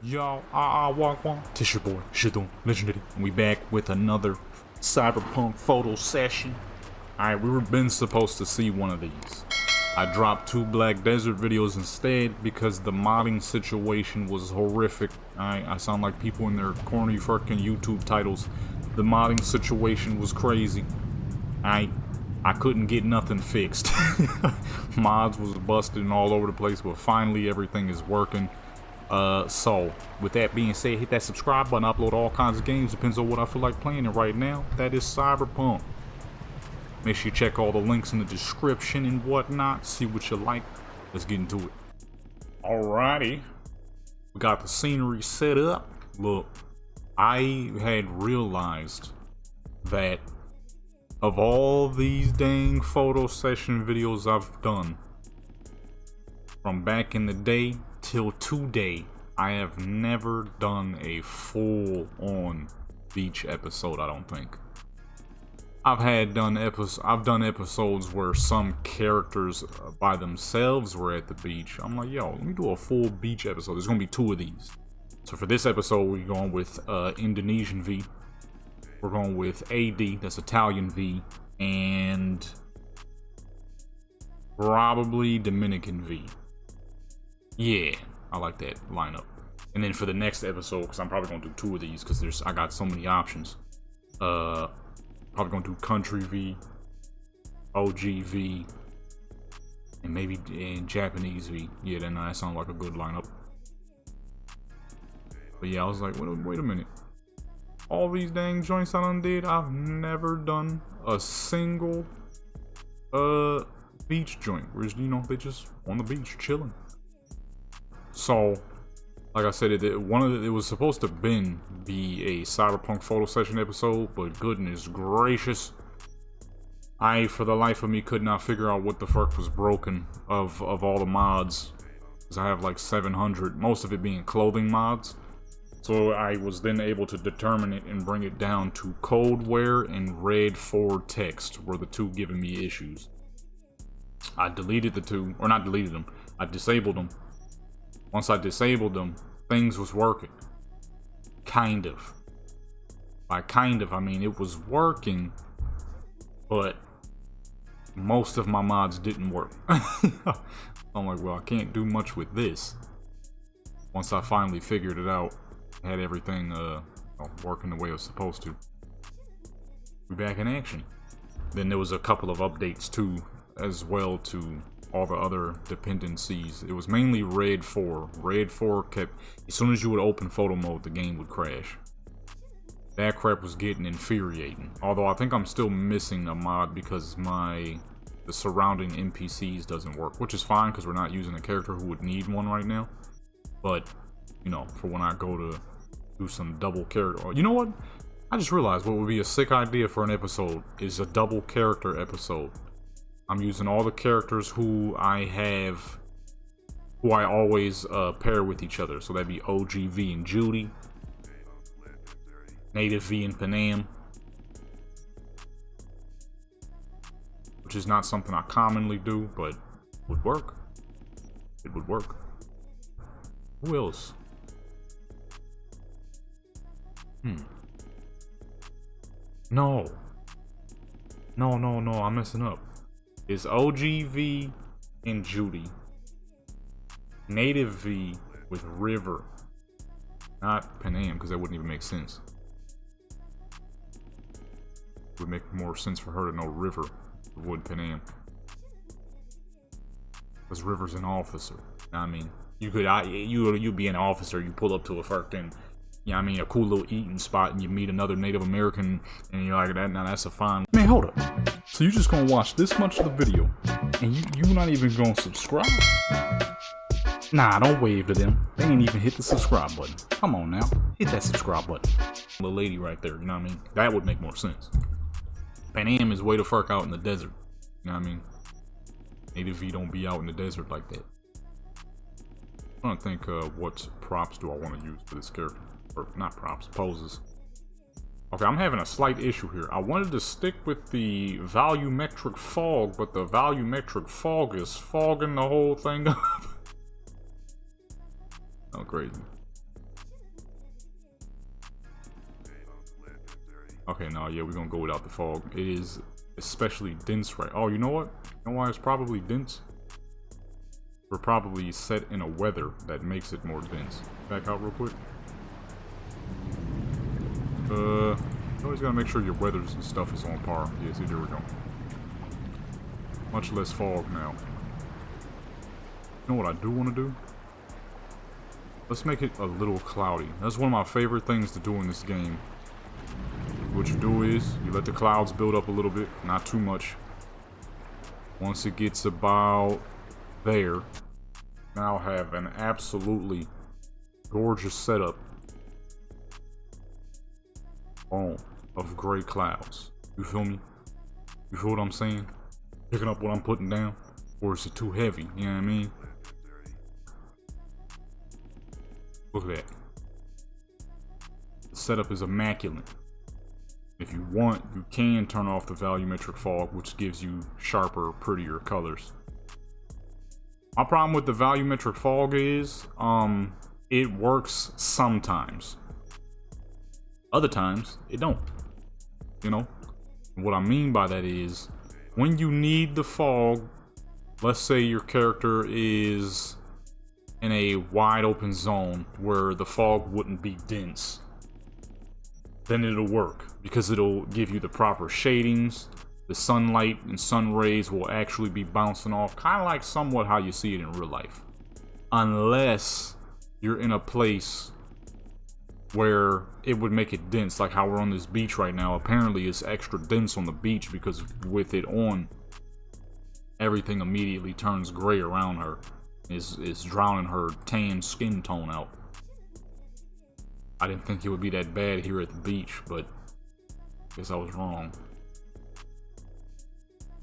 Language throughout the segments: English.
Yo, walk. It's your boy, Shidon Legendary, and we back with another Cyberpunk photo session. Alright, we were been supposed to see one of these. I dropped 2 Black Desert videos instead because the modding situation was horrific. I sound like people in their corny fucking YouTube titles. The modding situation was crazy. I couldn't get nothing fixed. Mods was busted and all over the place, but finally everything is working. So with that being said, hit that subscribe button. I upload all kinds of games, depends on what I feel like playing. And right now, that is Cyberpunk. Make sure you check all the links in the description and whatnot. See what you like. Let's get into it. Alrighty. We got the scenery set up. Look, I had realized that of all these dang photo session videos I've done, from back in the day till today, I have never done a full-on beach episode, I don't think. I've done episodes where some characters by themselves were at the beach. I'm like, yo, let me do a full beach episode. There's gonna be 2 of these. So for this episode, we're going with Indonesian V. We're going with AD, that's Italian V, and probably Dominican V. Yeah, I like that lineup. And then for the next episode, because I'm probably gonna do 2 of these, because I got so many options. Probably gonna do Country V, OG V, and maybe Japanese V. Yeah, then that sounds like a good lineup. But yeah, I was like, wait a minute. All these dang joints I done did, I've never done a single beach joint. Whereas, you know, they just on the beach chilling. So, like I said, it was supposed to be a Cyberpunk photo session episode, but goodness gracious, I for the life of me could not figure out what the fuck was broken of all the mods, because I have like 700, most of it being clothing mods. So I was then able to determine it and bring it down to Codeware and Red 4 Text were the 2 giving me issues. I deleted the 2, or not deleted them, I disabled them. Once I disabled them, things was working. Kind of. By kind of, I mean it was working, but most of my mods didn't work. I'm like, well, I can't do much with this. Once I finally figured it out, had everything working the way it was supposed to. We're back in action. Then there was a couple of updates too, as well, to all the other dependencies. It was mainly Red 4. Red 4 kept, as soon as you would open photo mode, the game would crash. That crap was getting infuriating. Although I think I'm still missing a mod because the surrounding NPCs doesn't work, which is fine because we're not using a character who would need one right now. But, you know, for when I go to do some double character, you know what? I just realized what would be a sick idea for an episode is a double character episode. I'm using all the characters who I always pair with each other. So that'd be OG V and Judy, Native V and Panam, which is not something I commonly do, but would work. It would work. Who else? No, I'm messing up. It's OGV and Judy. Native V with River. Not Panam, because that wouldn't even make sense. It would make more sense for her to know River than would Panam. Because River's an officer. I mean, you'd be an officer, you pull up to a fucking, you know what I mean, a cool little eating spot, and you meet another Native American, and you're like, now that's a fine. Man, hold up. So you're just gonna watch this much of the video, and you're not even gonna subscribe? Nah, don't wave to them. They ain't even hit the subscribe button. Come on now, hit that subscribe button. Little lady right there, you know what I mean? That would make more sense. Panam is way the fuck out in the desert, you know what I mean? Native V don't be out in the desert like that. I'm trying to think, what props do I want to use for this character? Or not props, poses. Okay, I'm having a slight issue here. I wanted to stick with the volumetric fog, but the volumetric fog is fogging the whole thing up. Oh, crazy. Okay, no, yeah, we're gonna go without the fog. It is especially dense right. Oh, you know what? You know why it's probably dense? We're probably set in a weather that makes it more dense. Back out real quick. You always gotta make sure your weathers and stuff is on par. Yeah, see, there we go. Much less fog now. You know what I do want to do? Let's make it a little cloudy. That's one of my favorite things to do in this game. What you do is, you let the clouds build up a little bit, not too much. Once it gets about there, now have an absolutely gorgeous setup. Boom, of gray clouds. You feel me? You feel what I'm saying? Picking up what I'm putting down? Or is it too heavy? You know what I mean? Look at that. The setup is immaculate. If you want, you can turn off the volumetric fog, which gives you sharper, prettier colors. My problem with the volumetric fog is, it works sometimes. Other times, it don't. You know? What I mean by that is, when you need the fog, let's say your character is in a wide open zone where the fog wouldn't be dense, then it'll work because it'll give you the proper shadings. The sunlight and sun rays will actually be bouncing off, kind of like somewhat how you see it in real life. Unless you're in a place where it would make it dense, like how we're on this beach right now. Apparently it's extra dense on the beach because with it on, everything immediately turns gray around her. Is drowning her tan skin tone out. I didn't think it would be that bad here at the beach, but I guess I was wrong.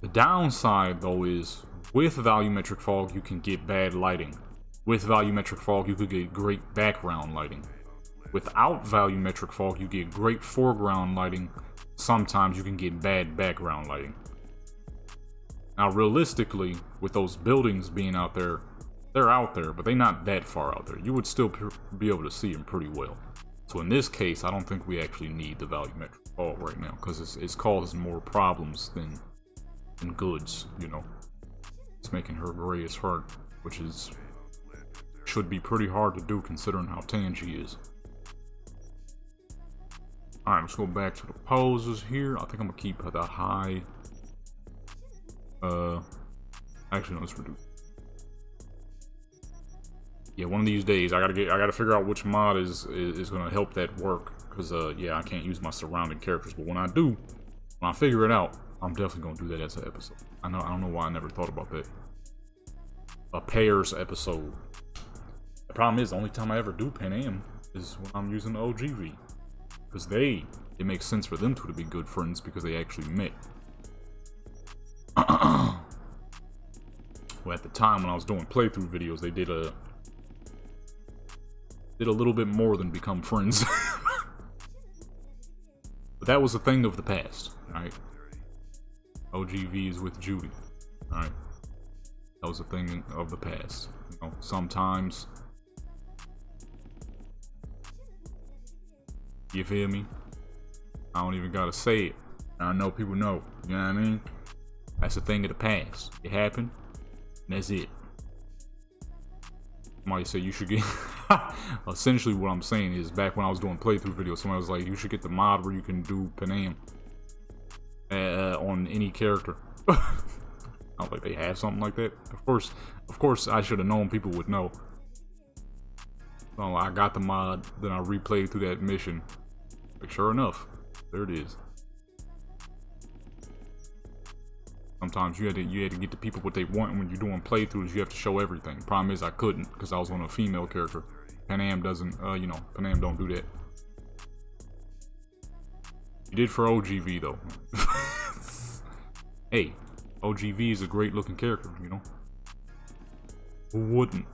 The downside though is, with volumetric fog you can get bad lighting. With volumetric fog you could get great background lighting. Without volumetric fog you get great foreground lighting. Sometimes you can get bad background lighting. Now realistically, with those buildings being out there, they're out there, but they're not that far out there. You would still be able to see them pretty well. So in this case, I don't think we actually need the volumetric fog right now, because it's causing more problems than goods, you know. It's making her gray as fuck, which should be pretty hard to do considering how tan she is. Alright, let's go back to the poses here. I think I'm gonna keep the high. Actually no, let's reduce. Yeah, one of these days I gotta figure out which mod is gonna help that work, because yeah, I can't use my surrounding characters, but when I figure it out, I'm definitely gonna do that as an episode. I don't know why I never thought about that. A pairs episode. The problem is, the only time I ever do Pan Am is when I'm using the OGV, because it makes sense for them two to be good friends because they actually met. Well, at the time when I was doing playthrough videos, they did a little bit more than become friends. But that was a thing of the past, alright? OGVs with Judy, alright? That was a thing of the past. You know, sometimes, you feel me? I don't even gotta say it. I know people know, you know what I mean? That's a thing of the past. It happened, and that's it. Somebody said you should get... Essentially what I'm saying is, back when I was doing playthrough videos, somebody was like, you should get the mod where you can do Pan Am on any character. I don't think they have something like that. Of course I should have known people would know. So I got the mod, then I replayed through that mission. Like, sure enough, there it is. Sometimes you had to get the people what they want. When you're doing playthroughs, you have to show everything. Problem is I couldn't, because I was on a female character. Pan Am doesn't, you know, Pan Am don't do that. You did for OGV though. Hey, OGV is a great looking character, you know. Who wouldn't?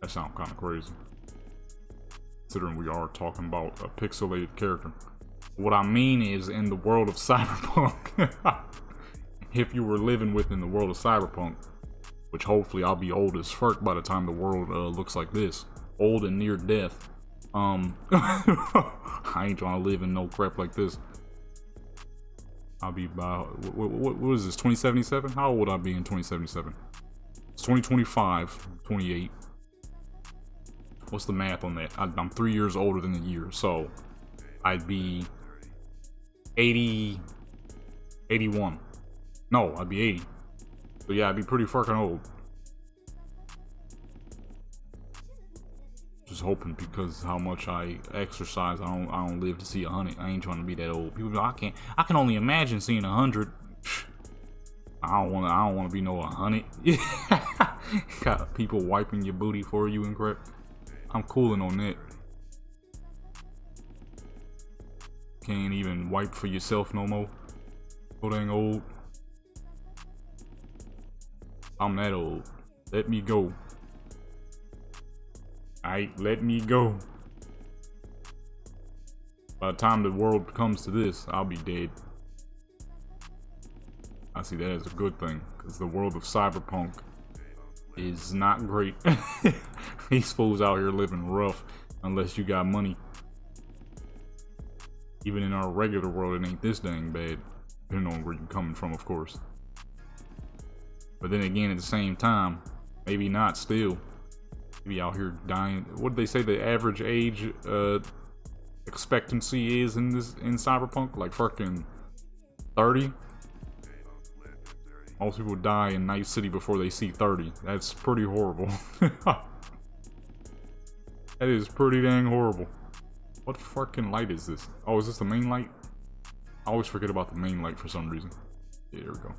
That sounds kind of crazy, considering we are talking about a pixelated character. What I mean is, in the world of Cyberpunk, if you were living within the world of Cyberpunk, which hopefully I'll be old as fuck by the time the world looks like this, old and near death, I ain't trying to live in no crap like this. I'll be about, what is this, 2077? How old would I be in 2077? It's 2025, 28. What's the math on that? I'm 3 years older than the year, so I'd be 80, 81. No, I'd be 80. So yeah, I'd be pretty fucking old. Just hoping, because how much I exercise, I don't live to see 100. I ain't trying to be that old. People go, I can only imagine seeing 100. I don't want to be no 100. Got people wiping your booty for you and crap. I'm cooling on that. Can't even wipe for yourself no more. So dang old. I'm that old. Let me go. Alright, let me go. By the time the world comes to this, I'll be dead. I see that as a good thing, because the world of Cyberpunk is not great. These fools out here living rough, unless you got money. Even in our regular world, it ain't this dang bad, depending on where you're coming from, of course. But then again, at the same time, maybe not still. Maybe out here dying. What did they say the average age expectancy is in Cyberpunk? Like fucking 30? Most people die in Night City before they see 30. That's pretty horrible. That is pretty dang horrible. What fucking light is this? Oh, is this the main light? I always forget about the main light for some reason. Yeah, there we go.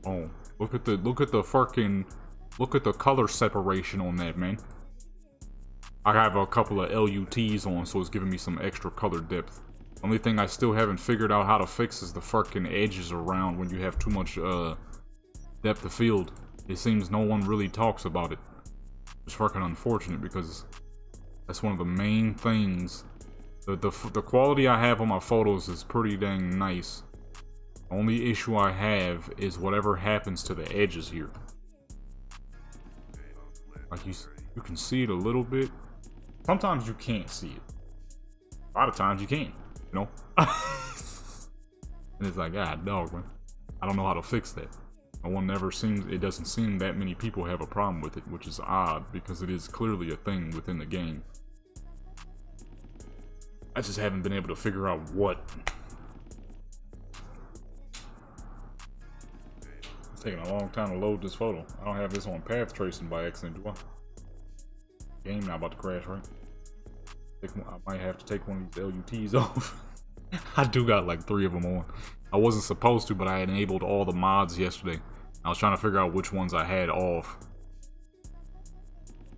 Oh, look at the color separation on that, man. I have a couple of LUTs on, so it's giving me some extra color depth. Only thing I still haven't figured out how to fix is the fucking edges around when you have too much depth of field. It seems no one really talks about it. It's fucking unfortunate, because that's one of the main things. The quality I have on my photos is pretty dang nice. The only issue I have is whatever happens to the edges here. Like you can see it a little bit. Sometimes you can't see it. A lot of times you can, you know? And it's like, ah, dog, man. I don't know how to fix that. It doesn't seem that many people have a problem with it, which is odd, because it is clearly a thing within the game. I just haven't been able to figure out what. It's taking a long time to load this photo. I don't have this on path tracing by accident, do I? Game not about to crash, right? I might have to take one of these LUTs off. I do got like 3 of them on. I wasn't supposed to, but I enabled all the mods yesterday. I was trying to figure out which ones I had off.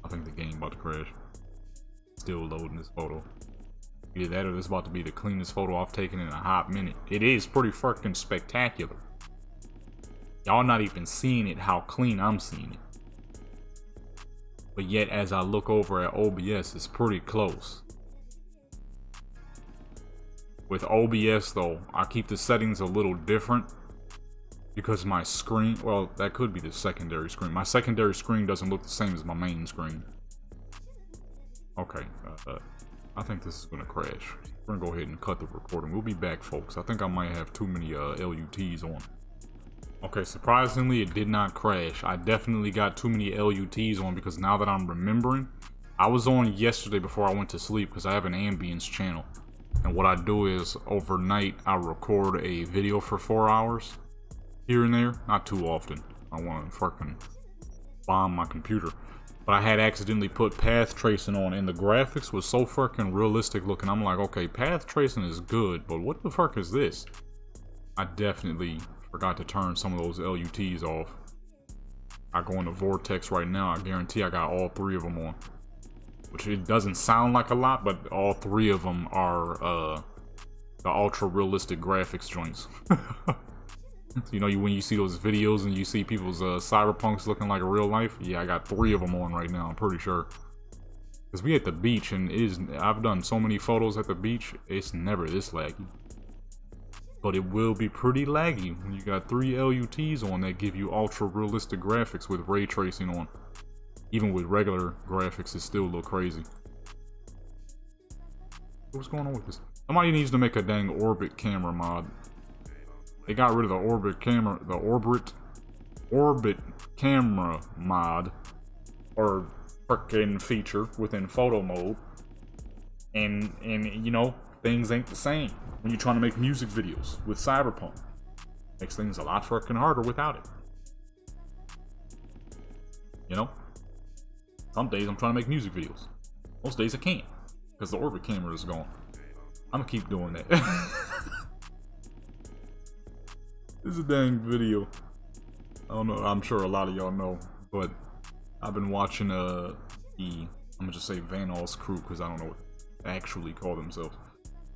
I think the game about to crash. Still loading this photo. Either that or this is about to be the cleanest photo I've taken in a hot minute. It is pretty fucking spectacular. Y'all not even seeing it how clean I'm seeing it. But yet, as I look over at OBS, it's pretty close. With OBS though, I keep the settings a little different because my screen, well, that could be the secondary screen. My secondary screen doesn't look the same as my main screen. Okay, I think this is gonna crash. We're gonna go ahead and cut the recording. We'll be back, folks. I think I might have too many LUTs on. Okay, surprisingly, it did not crash. I definitely got too many LUTs on, because now that I'm remembering, I was on yesterday before I went to sleep because I have an ambience channel. And what I do is, overnight, I record a video for 4 hours. Here and there. Not too often. I want to fucking bomb my computer. But I had accidentally put path tracing on, and the graphics was so fucking realistic looking. I'm like, okay, path tracing is good, but what the fuck is this? I definitely forgot to turn some of those LUTs off. I go into Vortex right now. I guarantee I got all 3 of them on. Which it doesn't sound like a lot, but all 3 of them are the ultra realistic graphics joints. You know, when you see those videos and you see people's Cyberpunks looking like a real life, yeah, I got 3 of them on right now, I'm pretty sure. Because we at the beach, and I've done so many photos at the beach, it's never this laggy. But it will be pretty laggy when you got 3 LUTs on that give you ultra realistic graphics with ray tracing on. Even with regular graphics, it still look crazy. What's going on with this? Somebody needs to make a dang orbit camera mod. They got rid of the orbit camera, orbit camera mod, or frickin' feature within photo mode. And you know, things ain't the same when you're trying to make music videos with Cyberpunk. Makes things a lot frickin' harder without it. You know? Some days I'm trying to make music videos. Most days I can't, because the orbit camera is gone. I'm gonna keep doing that. This is a dang video. I don't know, I'm sure a lot of y'all know, but I've been watching I'm gonna just say Van All's crew, because I don't know what they actually call themselves.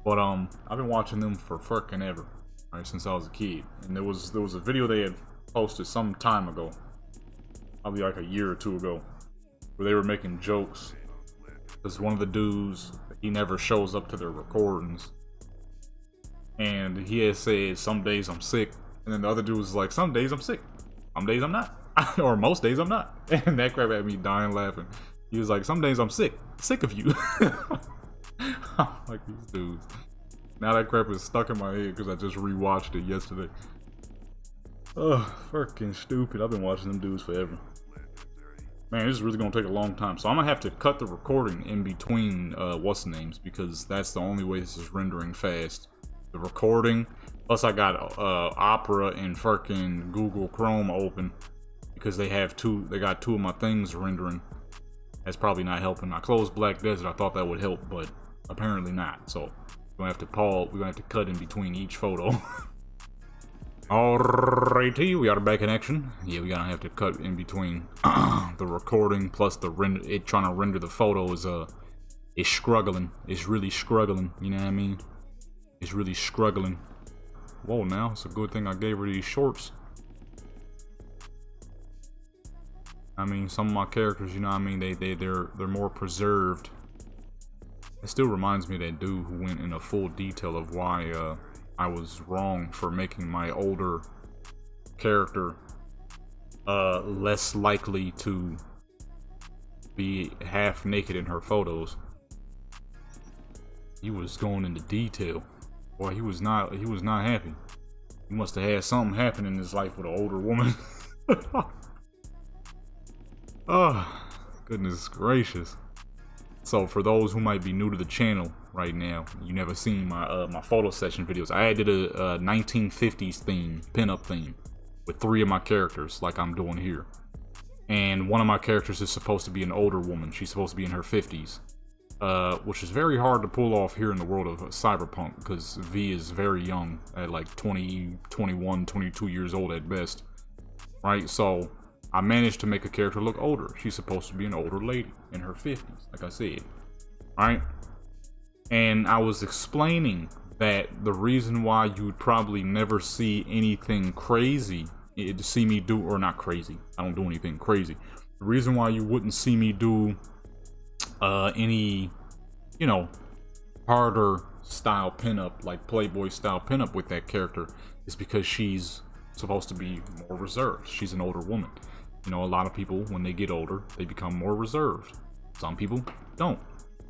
But I've been watching them for frickin' ever, right, since I was a kid. And there was a video they had posted some time ago, probably like a year or two ago, where they were making jokes. Because one of the dudes, he never shows up to their recordings. And he had said, some days I'm sick. And then the other dude was like, some days I'm sick. Some days I'm not. Or most days I'm not. And that crap had me dying laughing. He was like, some days I'm sick. Sick of you. I'm like, these dudes. Now that crap is stuck in my head because I just rewatched it yesterday. Ugh, fucking stupid. I've been watching them dudes forever. Man, this is really gonna take a long time. So I'm gonna have to cut the recording in between what's the names, because that's the only way this is rendering fast. The recording, plus I got Opera and fucking Google Chrome open because they got two of my things rendering. That's probably not helping. I closed Black Desert. I thought that would help, but apparently not. So we're gonna have to pause. We're gonna have to cut in between each photo. Alrighty, we are back in action. Yeah, we're gonna have to cut in between the recording plus the it trying to render the photo is struggling. It's really struggling. You know what I mean? It's really struggling. Whoa, now it's a good thing I gave her these shorts. I mean, some of my characters, you know what I mean, they're more preserved. It still reminds me of that dude who went in a full detail of why I was wrong for making my older character less likely to be half naked in her photos. He was going into detail. Boy, he was not happy. He must have had something happen in his life with an older woman. Oh, goodness gracious. So for those who might be new to the channel right now, you never seen my my photo session videos. I did a 1950s theme, pinup theme, with 3 of my characters, like I'm doing here. And one of my characters is supposed to be an older woman. She's supposed to be in her 50s, which is very hard to pull off here in the world of Cyberpunk, because V is very young, at like 20, 21, 22 years old at best, right? So I managed to make a character look older. She's supposed to be an older lady in her 50s, like I said, right? And I was explaining that the reason why you would probably never see anything crazy, to see me do, or not crazy, I don't do anything crazy. The reason why you wouldn't see me do any, you know, harder style pinup, like Playboy style pinup with that character, is because she's supposed to be more reserved. She's an older woman. You know, a lot of people, when they get older, they become more reserved. Some people don't.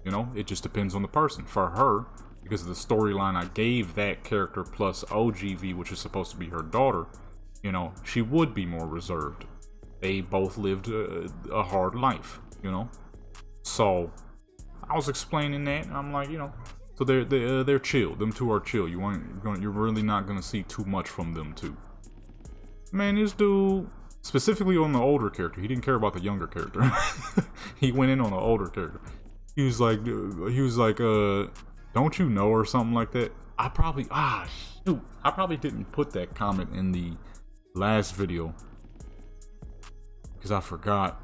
You know, it just depends on the person. For her, because of the storyline I gave that character plus OGV, which is supposed to be her daughter, you know, she would be more reserved. They both lived a hard life, you know. So I was explaining that, and I'm like, you know, so they're chill. Them two are chill. You're really not gonna see too much from them two. Man, this dude, specifically on the older character, he didn't care about the younger character. He went in on the older character. He was like, don't you know, or something like that. I probably didn't put that comment in the last video because I forgot.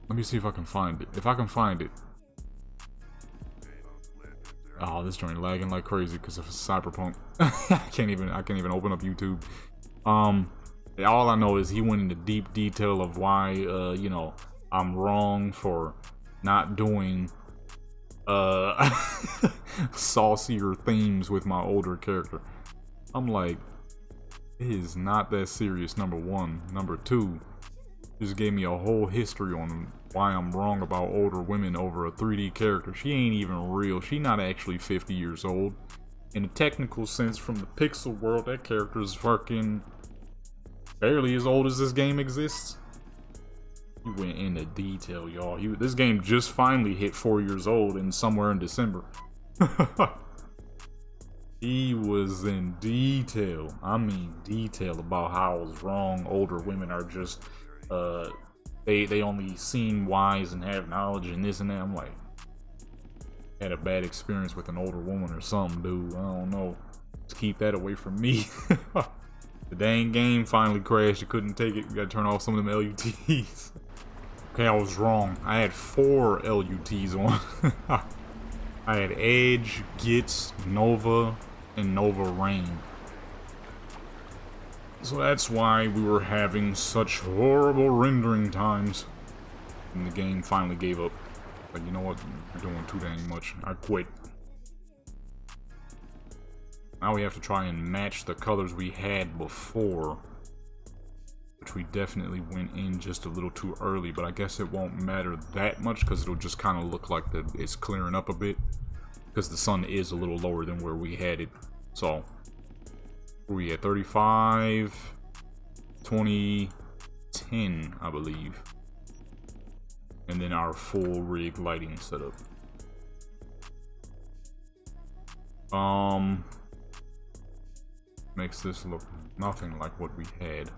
Let me see if I can find it. If I can find it. Oh, this joint lagging like crazy because of Cyberpunk. I can't even open up YouTube. All I know is he went into deep detail of why you know, I'm wrong for not doing saucier themes with my older character. I'm like, it is not that serious, number one. Number two, Just gave me a whole history on why I'm wrong about older women over a 3D character. She ain't even real. She not actually 50 years old. In a technical sense, from the pixel world, that character is fucking barely as old as this game exists. He went into detail, y'all. This game just finally hit 4 years old and somewhere in December. He was in detail. I mean detail about how I was wrong. Older women are just they only seem wise and have knowledge and this and that. I'm like, had a bad experience with an older woman or something, dude. I don't know. Just keep that away from me. The dang game finally crashed. You couldn't take it. You gotta turn off some of them LUTs. Okay, I was wrong. I had 4 LUTs on. I had Edge, Gits, Nova, and Nova Rain. So that's why we were having such horrible rendering times. And the game finally gave up. Like, you know what? You're doing too dang much. I quit. Now we have to try and match the colors we had before. Which we definitely went in just a little too early. But I guess it won't matter that much because it'll just kind of look like it's clearing up a bit. Because the sun is a little lower than where we had it. So, we at 35, 20, 10, I believe. And then our full rig lighting setup. Makes this look nothing like what we had.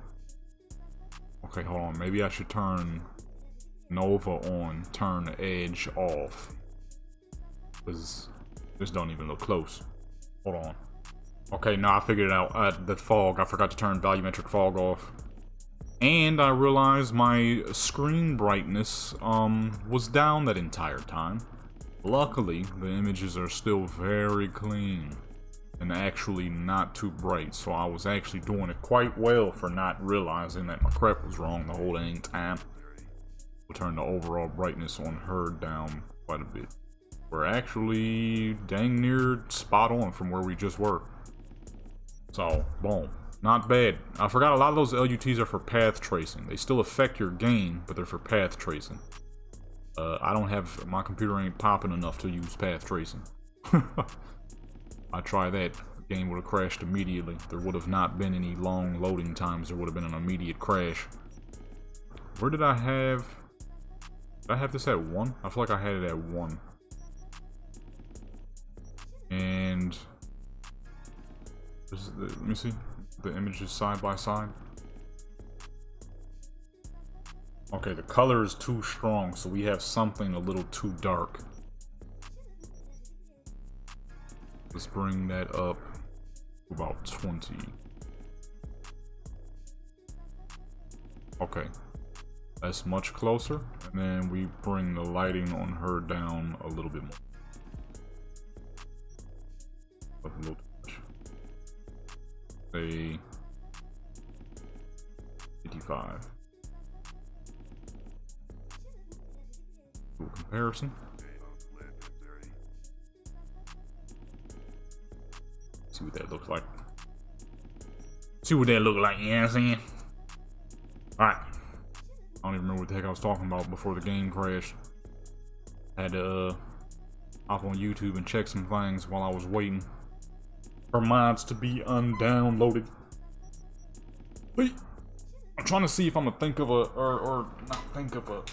Okay, hold on. Maybe I should turn Nova on, turn Edge off. Because this don't even look close. Hold on. Okay, now I figured it out. The fog. I forgot to turn volumetric fog off. And I realized my screen brightness was down that entire time. Luckily, the images are still very clean and actually not too bright. So I was actually doing it quite well for not realizing that my crap was wrong the whole dang time. We'll turn the overall brightness on her down quite a bit. We're actually dang near spot on from where we just were. So, boom. Not bad. I forgot a lot of those LUTs are for path tracing. They still affect your game, but they're for path tracing. I don't have... My computer ain't popping enough to use path tracing. I try that. The game would have crashed immediately. There would have not been any long loading times. There would have been an immediate crash. Where did I have... Did I have this at 1? I feel like I had it at 1. And... let me see. The images side by side. Okay, the color is too strong, so we have something a little too dark. Let's bring that up to about 20. Okay. That's much closer. And then we bring the lighting on her down a little bit more. A little too much. Say 55. Do a comparison. See what that looks like. See what that look like, you know what I'm saying? Alright. I don't even remember what the heck I was talking about before the game crashed. Had to hop on YouTube and check some things while I was waiting for mods to be undownloaded. Wait, I'm trying to see if I'm gonna think of a, or not think of a,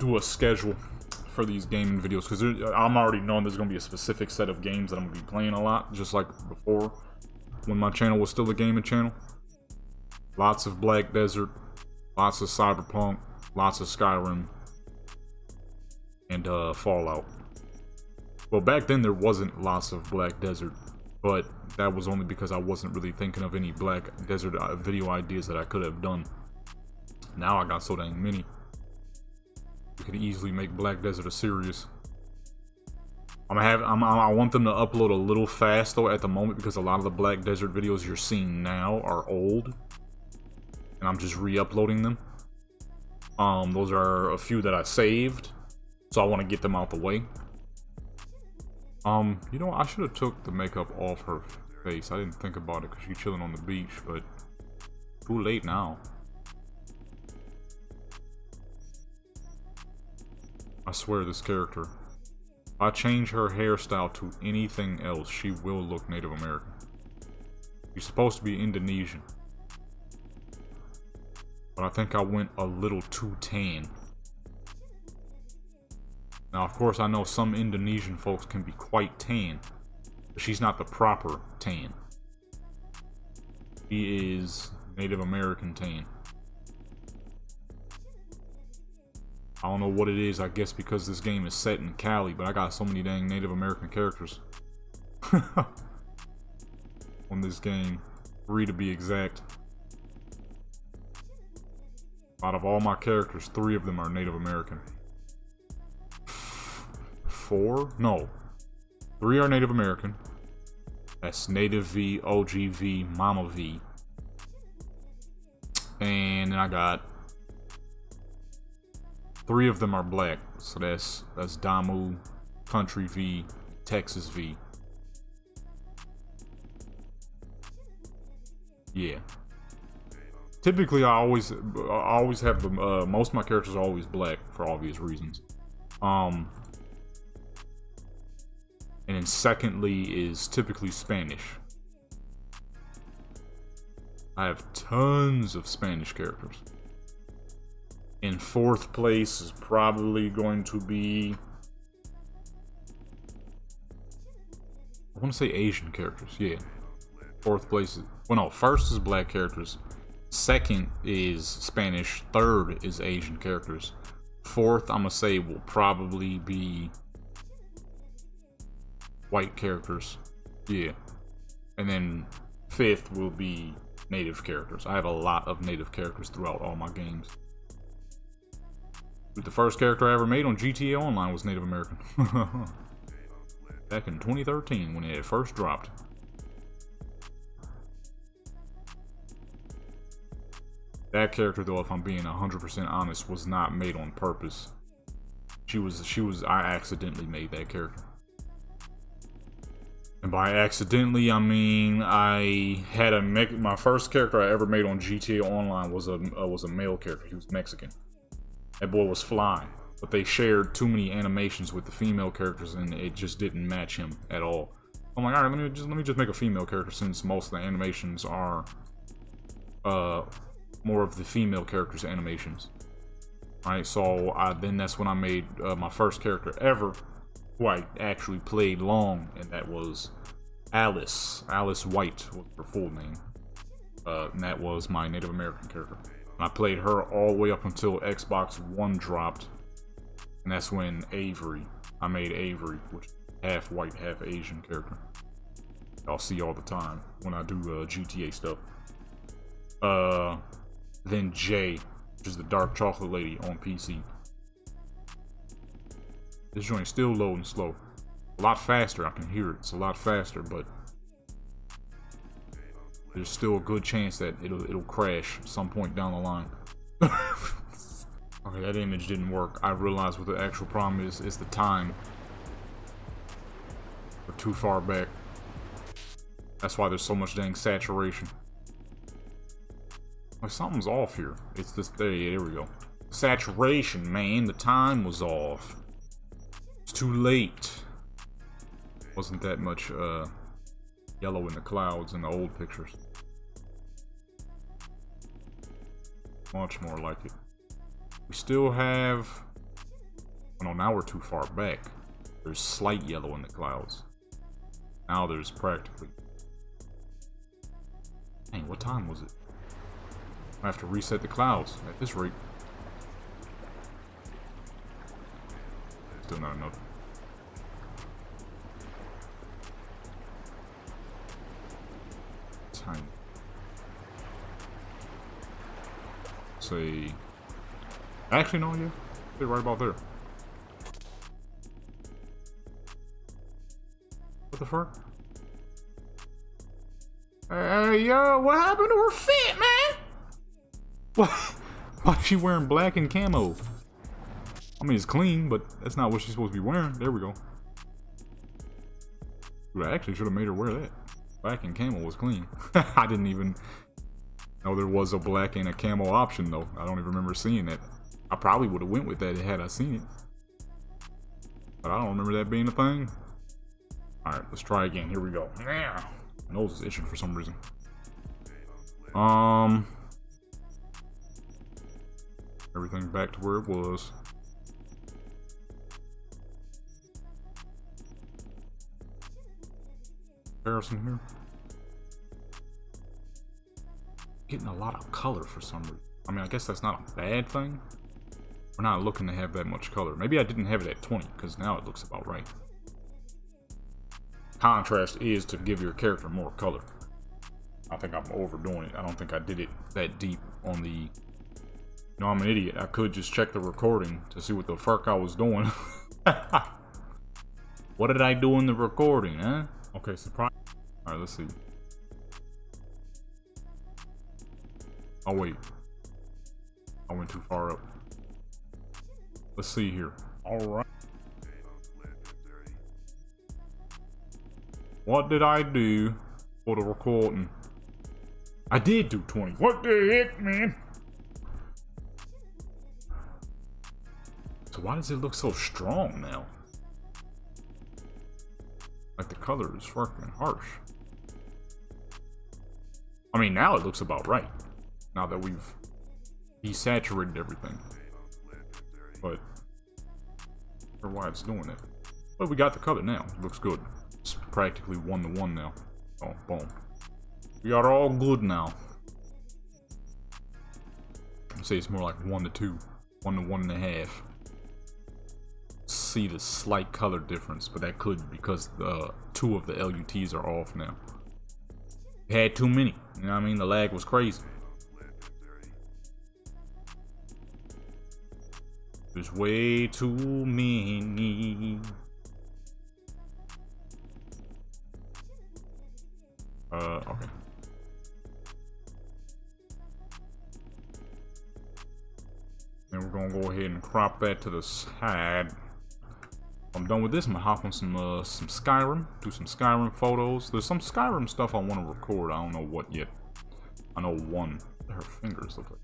do a schedule for these gaming videos, because I'm already knowing there's gonna be a specific set of games that I'm gonna be playing a lot, just like before, when my channel was still a gaming channel. Lots of Black Desert, lots of Cyberpunk, lots of Skyrim, and Fallout. Well, back then there wasn't lots of Black Desert, but that was only because I wasn't really thinking of any Black Desert video ideas that I could have done. Now I got so dang many. We could easily make Black Desert a series. I want them to upload a little fast though at the moment, because a lot of the Black Desert videos you're seeing now are old, and I'm just re-uploading them. Those are a few that I saved, so I want to get them out the way. You know, I should have took the makeup off her face. I didn't think about it because she's chilling on the beach, but too late now. I swear this character. If I change her hairstyle to anything else, she will look Native American. She's supposed to be Indonesian. But I think I went a little too tan. Now, of course, I know some Indonesian folks can be quite tan, but she's not the proper tan. She is Native American tan. I don't know what it is, I guess because this game is set in Cali, but I got so many dang Native American characters. On this game. 3 to be exact. Out of all my characters, 3 of them are Native American. 4? No. 3 are Native American. That's Native V, OG V, Mama V. And then I got 3 of them are black. So that's Damu, Country V, Texas V. Yeah. Typically, I always have the most of my characters are always black for obvious reasons. And then secondly is typically Spanish. I have tons of Spanish characters. In 4th place is probably going to be, I want to say Asian characters. Yeah. 4th place is, well, no, 1st is black characters. 2nd is Spanish. 3rd is Asian characters. 4th, I'm gonna say, will probably be white characters. Yeah. And then 5th will be native characters. I have a lot of native characters throughout all my games. But the first character I ever made on GTA Online was Native American. Back in 2013 when it first dropped. That character, though, if I'm being 100% honest, was not made on purpose. I accidentally made that character. And by accidentally, I mean I had my first character I ever made on GTA Online was a male character. He was Mexican. That boy was fly, but they shared too many animations with the female characters, and it just didn't match him at all. I'm like, all right, let me just make a female character since most of the animations are more of the female characters' animations. Alright, so then that's when I made my first character ever, who I actually played long, and that was Alice. Alice White was her full name. And that was my Native American character. And I played her all the way up until Xbox One dropped. And that's when I made Avery, which is half white, half Asian character. Y'all see all the time when I do GTA stuff. Then Jay, which is the dark chocolate lady on PC. This joint's still loading slow. A lot faster, I can hear it. It's a lot faster, but there's still a good chance that it'll crash at some point down the line. Okay, that image didn't work. I realized what the actual problem is the time. We're too far back. That's why there's so much dang saturation. Like, something's off here. It's this. There we go. Saturation, man. The time was off. It's too late. Wasn't that much yellow in the clouds in the old pictures. Much more like it. We still have. Oh no, now we're too far back. There's slight yellow in the clouds. Now there's practically. Dang, what time was it? I have to reset the clouds at this rate. Still not enough. Time. Say. Actually, no, yeah. They're right about there. What the fuck? Yo, what happened to her fit, man? Why is she wearing black and camo? I mean, it's clean, but that's not what she's supposed to be wearing. There we go. Dude, I actually should have made her wear that. Black and camo was clean. I didn't even know there was a black and a camo option, though. I don't even remember seeing that. I probably would have went with that had I seen it. But I don't remember that being a thing. Alright, let's try again. Here we go. Yeah. My nose is itching for some reason. Everything back to where it was. Comparison here. Getting a lot of color for some reason. I mean, I guess that's not a bad thing. We're not looking to have that much color. Maybe I didn't have it at 20, because now it looks about right. Contrast is to give your character more color. I think I'm overdoing it. I don't think I did it that deep on the... No, I'm an idiot. I could just check the recording to see what the fuck I was doing. What did I do in the recording, huh? Okay, surprise. Alright, let's see. Oh, wait. I went too far up. Let's see here. Alright. What did I do for the recording? I did do 20. What the heck, man? So why does it look so strong now? Like the color is fucking harsh. I mean, now it looks about right. Now that we've desaturated everything. But I don't know why it's doing it. But we got the color now. It looks good. It's practically 1-to-1 now. Oh, boom. We are all good now. I'd say it's more like 1-to-2. 1-to-1.5. See the slight color difference, but that could because the 2 of the LUTs are off now. We had too many. You know what I mean? The lag was crazy. There's way too many. Okay. And we're gonna go ahead and crop that to the side. I'm done with this. I'm gonna hop on some Skyrim, do some Skyrim photos. There's some Skyrim stuff I want to record. I don't know what yet. I know one. Her fingers look like.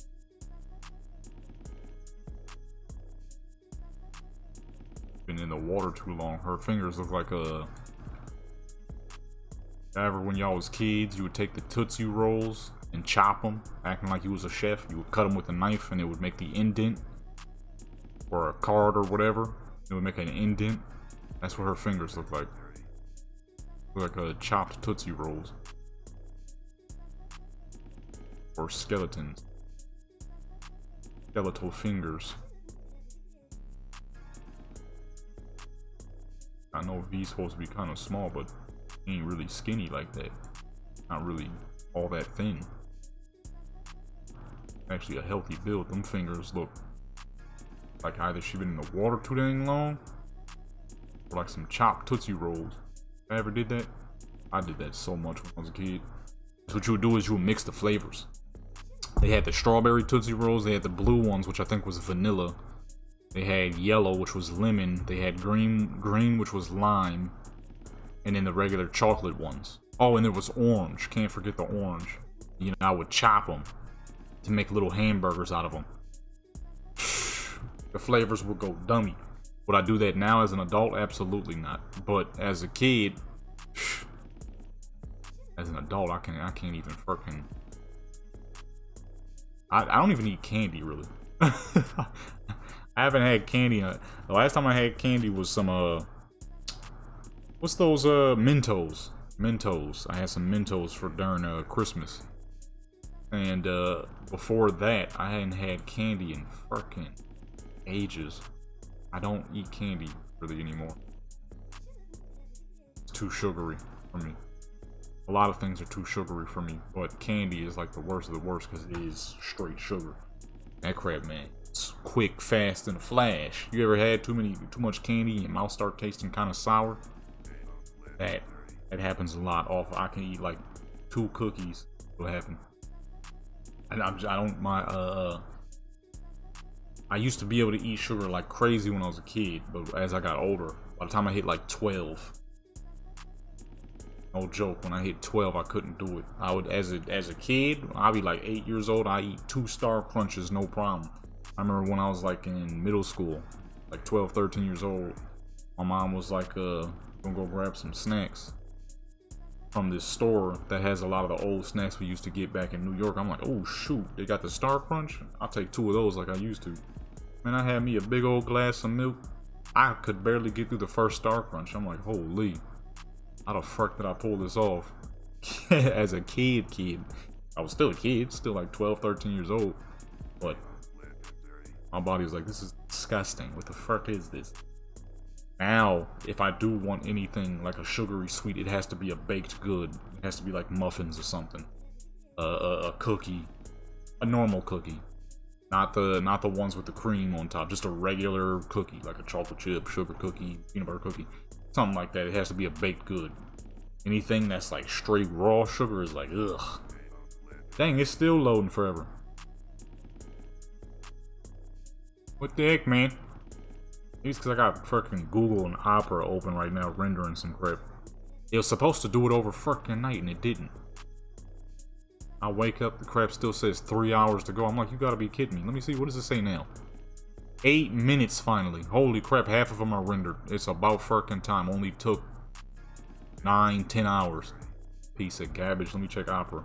Been in the water too long. Her fingers look like a. Ever when y'all was kids, you would take the Tootsie Rolls and chop them, acting like you was a chef. You would cut them with a knife, and it would make the indent, or a card or whatever. It would make an indent. That's what her fingers look like. Look like chopped Tootsie Rolls. Or skeletons. Skeletal fingers. I know V's supposed to be kind of small, but he ain't really skinny like that. Not really all that thin. Actually a healthy build. Them fingers look like either she been in the water too dang long, or like some chopped Tootsie Rolls. I ever did that? I did that so much when I was a kid. So what you would do is you would mix the flavors. They had the strawberry Tootsie Rolls, they had the blue ones, which I think was vanilla. They had yellow, which was lemon. They had green, which was lime. And then the regular chocolate ones. Oh, and there was orange. Can't forget the orange. You know, I would chop them to make little hamburgers out of them. The flavors would go dummy. Would I do that now as an adult? Absolutely not. But as a kid, as an adult, I can't even fucking. I don't even eat candy really. I haven't had candy. The last time I had candy was some what's those Mentos? Mentos. I had some Mentos for during Christmas. And before that, I hadn't had candy in fucking ages. I don't eat candy really anymore. It's too sugary for me. A lot of things are too sugary for me, but candy is like the worst of the worst because it is straight sugar. That crap, man. It's quick, fast, and a flash. You ever had too much candy and your mouth start tasting kind of sour? That happens a lot. I can eat like 2 cookies. What happened? And I don't I used to be able to eat sugar like crazy when I was a kid, but as I got older, by the time I hit like 12, no joke, when I hit 12, I couldn't do it. I would, as a kid, I'd be like 8 years old, I eat 2 Star Crunches, no problem. I remember when I was like in middle school, like 12, 13 years old, My mom was like, gonna go grab some snacks from this store that has a lot of the old snacks we used to get back in New York. I'm like, oh shoot, they got the Star Crunch? I'll take 2 of those like I used to. Man, I had me a big old glass of milk. I could barely get through the first Star Crunch. I'm like, holy, how the fuck did I pull this off? As a kid. I was still a kid, still like 12, 13 years old. But my body was like, this is disgusting. What the fuck is this? Now, if I do want anything like a sugary sweet, it has to be a baked good. It has to be like muffins or something. A cookie, a normal cookie, not the ones with the cream on top. Just a regular cookie, like a chocolate chip, sugar cookie, peanut butter cookie, something like that. It has to be a baked good. Anything that's like straight raw sugar is like, ugh. Dang, it's still loading forever. What the heck, man? It's because I got freaking Google and Opera open right now, rendering some crap. It was supposed to do it over freaking night, and it didn't. I wake up, the crap still says 3 hours to go. I'm like, you gotta be kidding me. Let me see, what does it say now? 8 minutes finally. Holy crap, half of them are rendered. It's about freaking time. Only took 9-10 hours. Piece of garbage. Let me check Opera.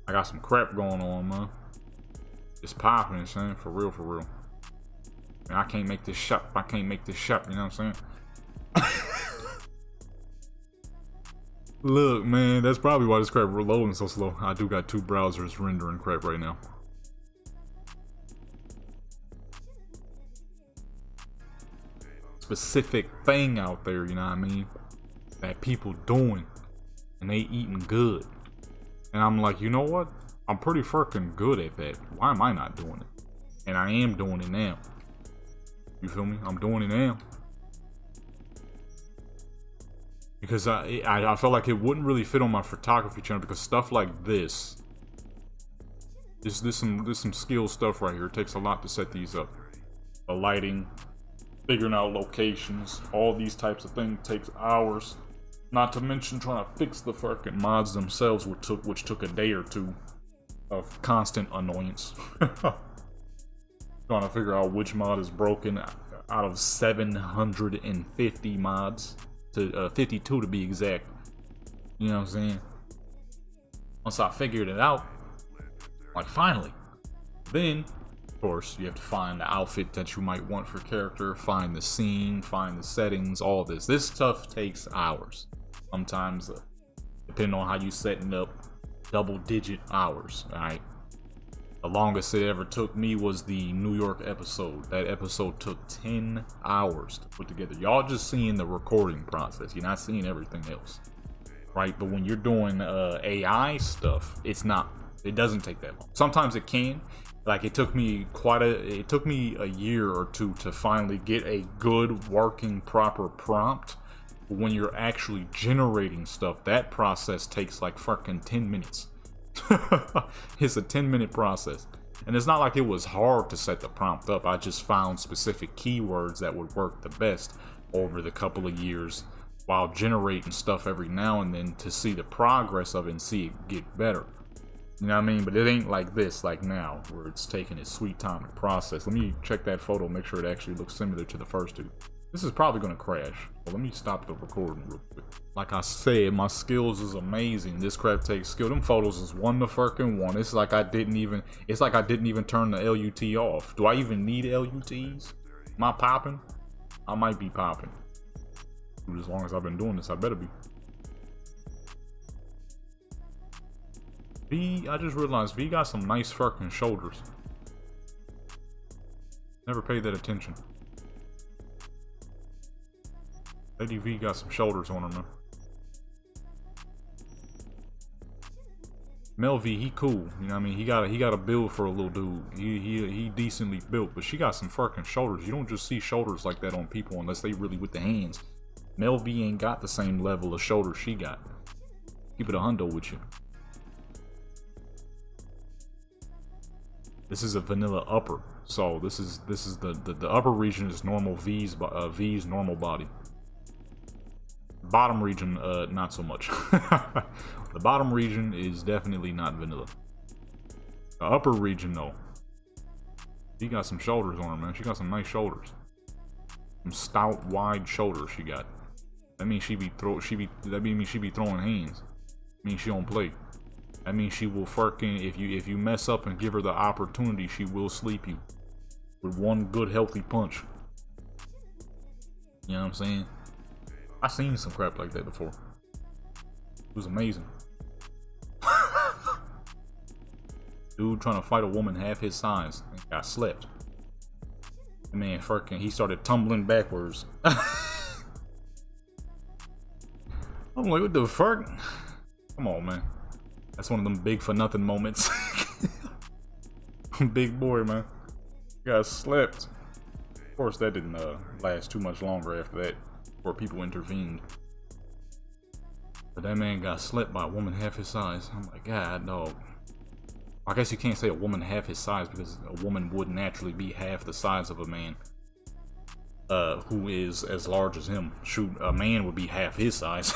I got some crap going on, man. It's popping, son. For real, for real. Man, I can't make this shop. I can't make this shop. You know what I'm saying? Look, man, that's probably why this crap is loading so slow. I do got 2 browsers rendering crap right now. Specific thing out there, you know what I mean? That people doing. And they eating good. And I'm like, you know what? I'm pretty freaking good at that. Why am I not doing it? And I am doing it now. You feel me? I'm doing it now. Because I felt like it wouldn't really fit on my photography channel, because stuff like this some skill stuff right here. It takes a lot to set these up. The lighting, figuring out locations, all these types of things takes hours. Not to mention trying to fix the fucking mods themselves, which took a day or 2 of constant annoyance. Trying to figure out which mod is broken out of 750 mods. To 52 to be exact. You know what I'm saying? Once I figured it out, like finally, then of course you have to find the outfit that you might want for character, find the scene, find the settings, all this. This stuff takes hours. Sometimes, depending on how you setting up, double-digit hours. All right. The longest it ever took me was the New York episode. That episode took 10 hours to put together. Y'all just seeing the recording process. You're not seeing everything else. Right? But when you're doing AI stuff, it doesn't take that long. Sometimes it can. Like it took me a year or 2 to finally get a good working proper prompt. But when you're actually generating stuff, that process takes like fucking 10 minutes. It's a 10-minute process, and it's not like it was hard to set the prompt up. I just found specific keywords that would work the best over the couple of years while generating stuff every now and then to see the progress of it and see it get better. You know what I mean? But it ain't like this, like now, where it's taking its sweet time to process. Let me check that photo, make sure it actually looks similar to the first 2. This is probably gonna crash. So let me stop the recording real quick. Like I said, my skills is amazing. This crap takes skill. Them photos is 1 to fucking 1. It's like I didn't even turn the LUT off. Do I even need LUTs? Am I popping? I might be popping. As long as I've been doing this, I better be. V, I just realized V got some nice fucking shoulders. Never paid that attention. Lady V got some shoulders on her, man. Mel V, he cool. You know what I mean? He got a build for a little dude. He decently built, but she got some fucking shoulders. You don't just see shoulders like that on people unless they really with the hands. Mel V ain't got the same level of shoulders she got. Keep it a hundo with you. This is a vanilla upper. So this is the upper region is normal V's normal body. Bottom region, not so much. The bottom region is definitely not vanilla. The upper region, though. She got some shoulders on her, man. She got some nice shoulders. Some stout, wide shoulders she got. That means that means she be throwing hands. Means she don't play. That means she will fucking, if you mess up and give her the opportunity, she will sleep you with one good healthy punch. You know what I'm saying? I seen some crap like that before. It was amazing. Dude trying to fight a woman half his size and got slept. The man fucking, he started tumbling backwards. I'm like, what the fuck? Come on, man. That's one of them big for nothing moments. Big boy, man. Got slept. Of course, that didn't last too much longer after that, before people intervened. But that man got slept by a woman half his size. I'm like, God, dog. I guess you can't say a woman half his size because a woman would naturally be half the size of a man who is as large as him. Shoot, a man would be half his size.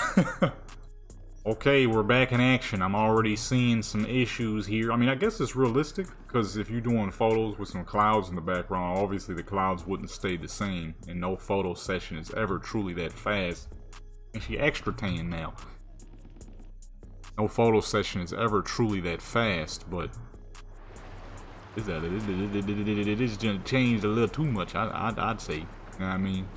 Okay, we're back in action. I'm already seeing some issues here. I mean, I guess it's realistic because if you're doing photos with some clouds in the background, obviously the clouds wouldn't stay the same, and no photo session is ever truly that fast. And she extra tan now. No photo session is ever truly that fast, but it is changed a little too much. I'd say. You know what I mean?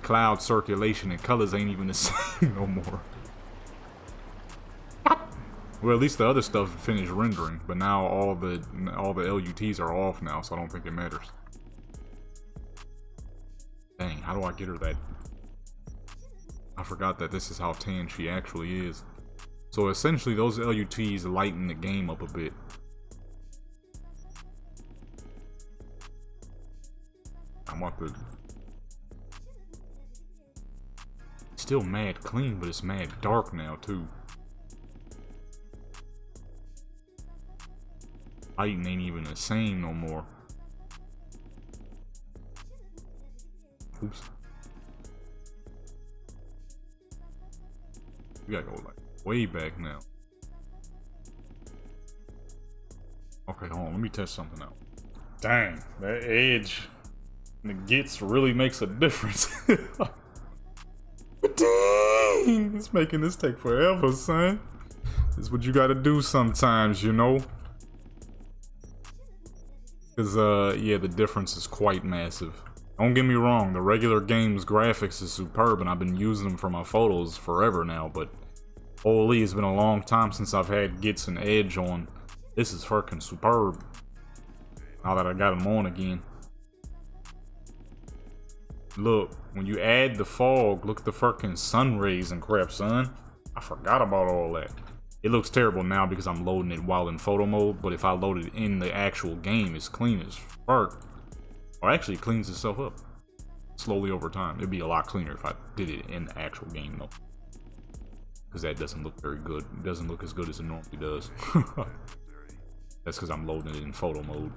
Cloud circulation and colors ain't even the same no more. Well, at least the other stuff finished rendering, but now all the LUTs are off now, so I don't think it matters. Dang, how do I get her that? I forgot that this is how tan she actually is. So essentially, those LUTs lighten the game up a bit. I'm about to... It's still mad clean, but it's mad dark now, too. Lighting ain't even the same no more. Oops. We gotta go like way back now. Okay, hold on. Let me test something out. Dang, that edge and the gets really makes a difference. Dang, it's making this take forever, son. This is what you gotta do sometimes, you know. Cause yeah, the difference is quite massive. Don't get me wrong, the regular game's graphics is superb and I've been using them for my photos forever now, but holy, it's been a long time since I've had Gits and Edge on. This is fucking superb. Now that I got them on again. Look, when you add the fog, look at the fucking sun rays and crap, son. I forgot about all that. It looks terrible now because I'm loading it while in photo mode, but if I load it in the actual game, it's clean as fuck. Or actually, it cleans itself up slowly over time. It'd be a lot cleaner if I did it in the actual game, though. Because that doesn't look very good. It doesn't look as good as it normally does. That's because I'm loading it in photo mode.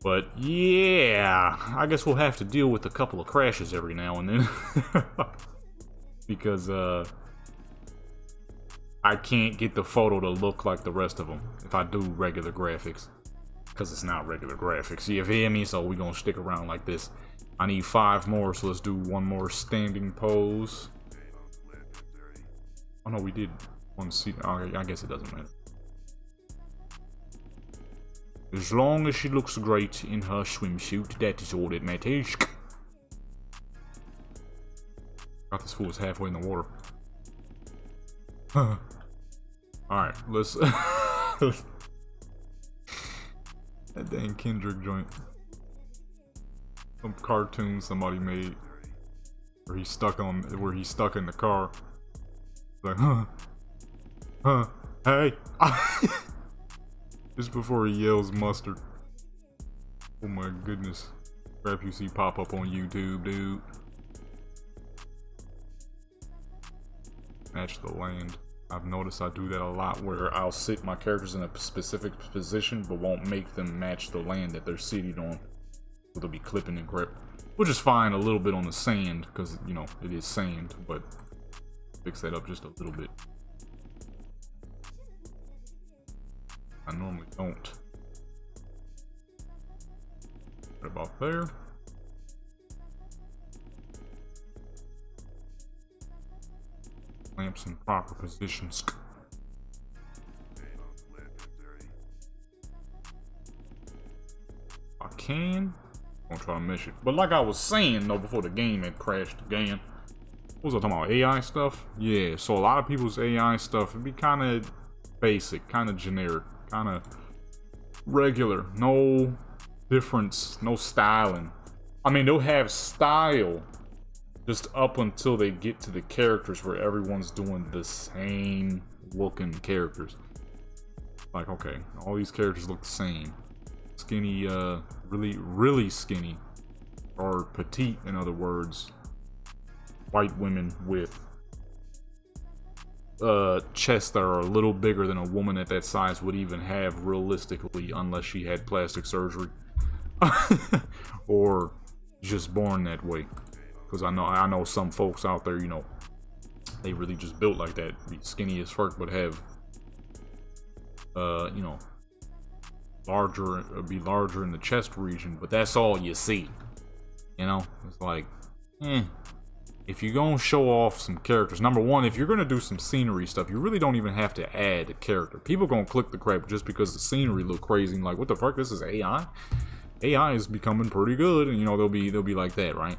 But yeah, I guess we'll have to deal with a couple of crashes every now and then. Because I can't get the photo to look like the rest of them if I do regular graphics. Because it's not regular graphics, you feel me? So we're gonna stick around like this. I need 5 more, so let's do one more standing pose. Oh no, we did one seat. Okay, I guess it doesn't matter. As long as she looks great in her swimsuit, that is all that matters. Got this fool is halfway in the water. Alright, let's... That dang Kendrick joint. Some cartoon somebody made where he's stuck in the car. Like, hey. Just before he yells mustard. Oh my goodness. Crap you see pop up on YouTube, dude. Match the land. I've noticed I do that a lot where I'll sit my characters in a specific position but won't make them match the land that they're seated on. So they'll be clipping and grip. Which is fine a little bit on the sand because, you know, it is sand, but fix that up just a little bit. I normally don't. Right about there. Lamps in proper positions. I can. I'm gonna try to miss it. But like I was saying though, before the game had crashed again. What was I talking about? AI stuff? Yeah, so a lot of people's AI stuff would be kind of basic, kind of generic, kind of regular. No difference, no styling. I mean, they'll have style just up until they get to the characters where everyone's doing the same looking characters. Like, okay, all these characters look the same. Skinny, really skinny. Or petite, in other words. White women with chests that are a little bigger than a woman at that size would even have realistically, unless she had plastic surgery. Or just born that way. Because I know some folks out there, you know, they really just built like that. Be skinny as fuck, but have you know, be larger in the chest region, but that's all you see. You know, it's like, if you're gonna show off some characters, number one, if you're gonna do some scenery stuff, you really don't even have to add a character. People gonna click the crap just because the scenery look crazy and like, what the fuck, this is AI? AI is becoming pretty good, and you know, they'll be like that, right?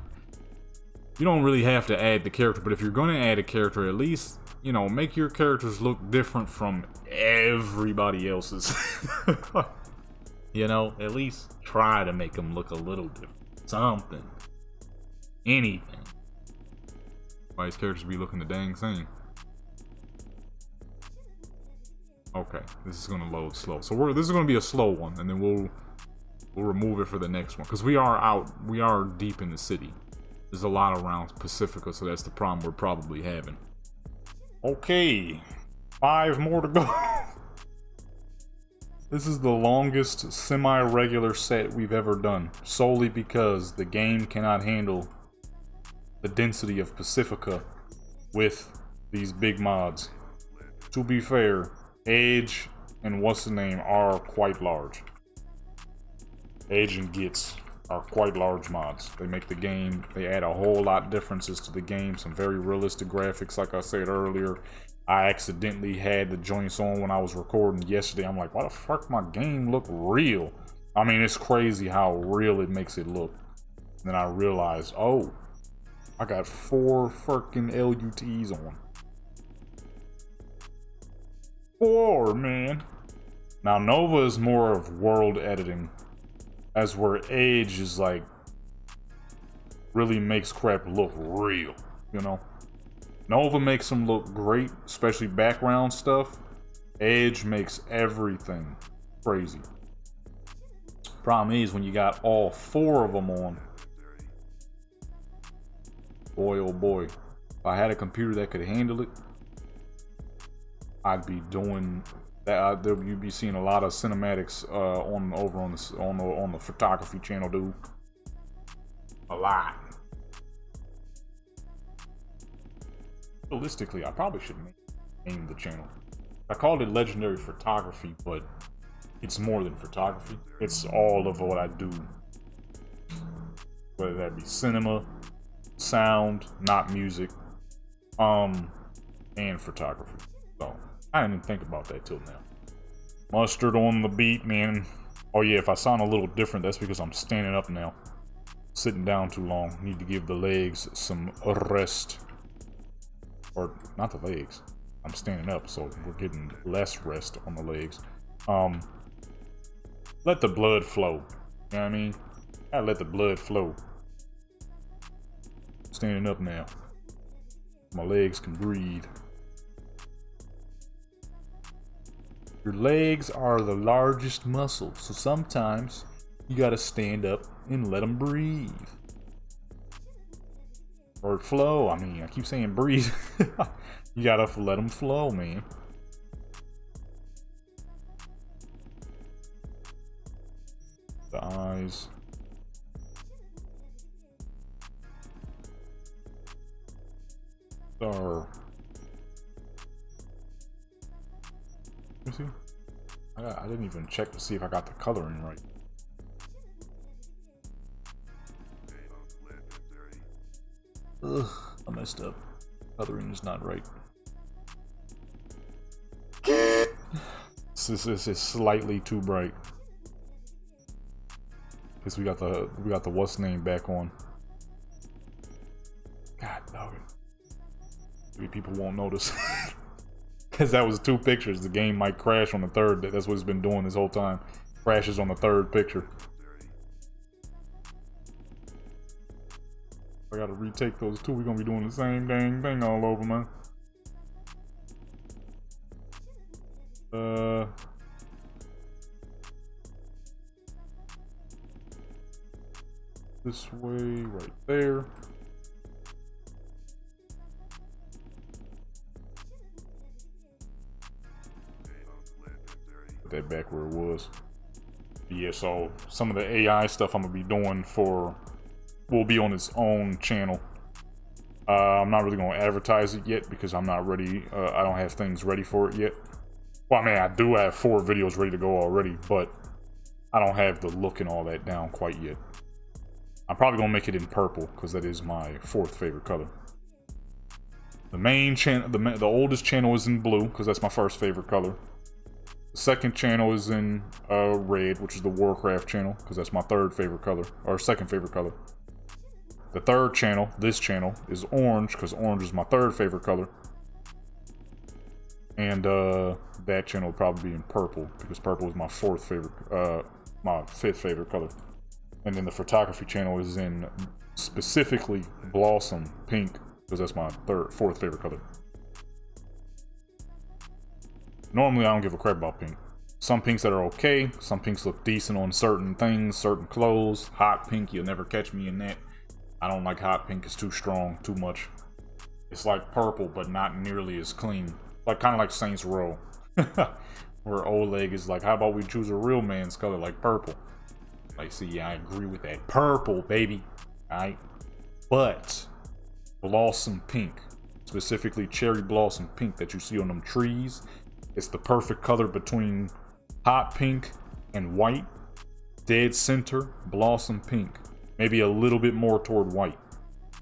You don't really have to add the character, but if you're gonna add a character, at least, you know, make your characters look different from everybody else's. You know, at least try to make them look a little different. Something. Anything. Why these characters be looking the dang same. Okay, this is gonna load slow. So this is gonna be a slow one, and then we'll remove it for the next one. Because we are deep in the city. There's a lot around Pacifica, so that's the problem we're probably having. Okay, 5 more to go. This is the longest semi-regular set we've ever done, solely because the game cannot handle the density of Pacifica with these big mods. To be fair, Edge and what's the name are quite large. Edge and Gits are quite large mods. They make the game, they add a whole lot of differences to the game, some very realistic graphics, like I said earlier. I accidentally had the joints on when I was recording yesterday. I'm like, why the fuck my game look real? I mean, it's crazy how real it makes it look. And then I realized, oh, I got 4 fucking LUTs on. 4, man. Now, Nova is more of world editing. As where Edge is like, really makes crap look real, you know? Nova makes them look great, especially background stuff. Edge makes everything crazy. Problem is, when you got all 4 of them on, boy oh boy, if I had a computer that could handle it, I'd be doing that. You'd be seeing a lot of cinematics over on the photography channel, dude. A lot. Realistically, I probably should name the channel. I called it Legendary Photography, but it's more than photography. It's all of what I do. Whether that be cinema, sound, not music, and photography. So, I didn't even think about that till now. Mustard on the beat, man. Oh yeah, if I sound a little different, that's because I'm standing up now. Sitting down too long. Need to give the legs some rest. Or, not the legs. I'm standing up, so we're getting less rest on the legs. Let the blood flow. You know what I mean? Gotta let the blood flow. Standing up now. My legs can breathe. Your legs are the largest muscle, so sometimes you gotta stand up and let them breathe. Or flow. I mean, I keep saying breathe. You gotta let them flow, man. The eyes. Are. Let me see. I didn't even check to see if I got the coloring right. Ugh, I messed up. Coloring is not right. This is slightly too bright. Because we got the what's name back on. God dog it. Maybe people won't notice. Because that was 2 pictures. The game might crash on the 3rd. That's what it's been doing this whole time. Crashes on the 3rd picture. I gotta retake those 2. We're gonna be doing the same dang thing all over, man. This way, right there. Put that back where it was. Yeah, so some of the AI stuff I'm gonna be doing will be on its own channel. I'm not really gonna advertise it yet because I'm not ready. I don't have things ready for it yet. Well, I mean, I do have 4 videos ready to go already, but I don't have the look and all that down quite yet. I'm probably gonna make it in purple because that is my 4th favorite color. The main channel, the oldest channel is in blue because that's my 1st favorite color. The 2nd channel is in red, which is the Warcraft channel because that's my 3rd favorite color, or 2nd favorite color. The 3rd channel, this channel, is orange because orange is my 3rd favorite color. And that channel will probably be in purple because purple is my 4th favorite, my 5th favorite color. And then the photography channel is in specifically Blossom Pink because that's my 4th favorite color. Normally I don't give a crap about pink. Some pinks that are okay, some pinks look decent on certain things, certain clothes. Hot pink, you'll never catch me in that. I don't like hot pink, it's too strong, too much. It's like purple, but not nearly as clean. Like kind of like Saints Row. Where Oleg is like, how about we choose a real man's color like purple? Like, see, yeah, I agree with that. Purple, baby. Alright? But Blossom Pink, specifically cherry blossom pink that you see on them trees, it's the perfect color between hot pink and white. Dead center, blossom pink. Maybe a little bit more toward white.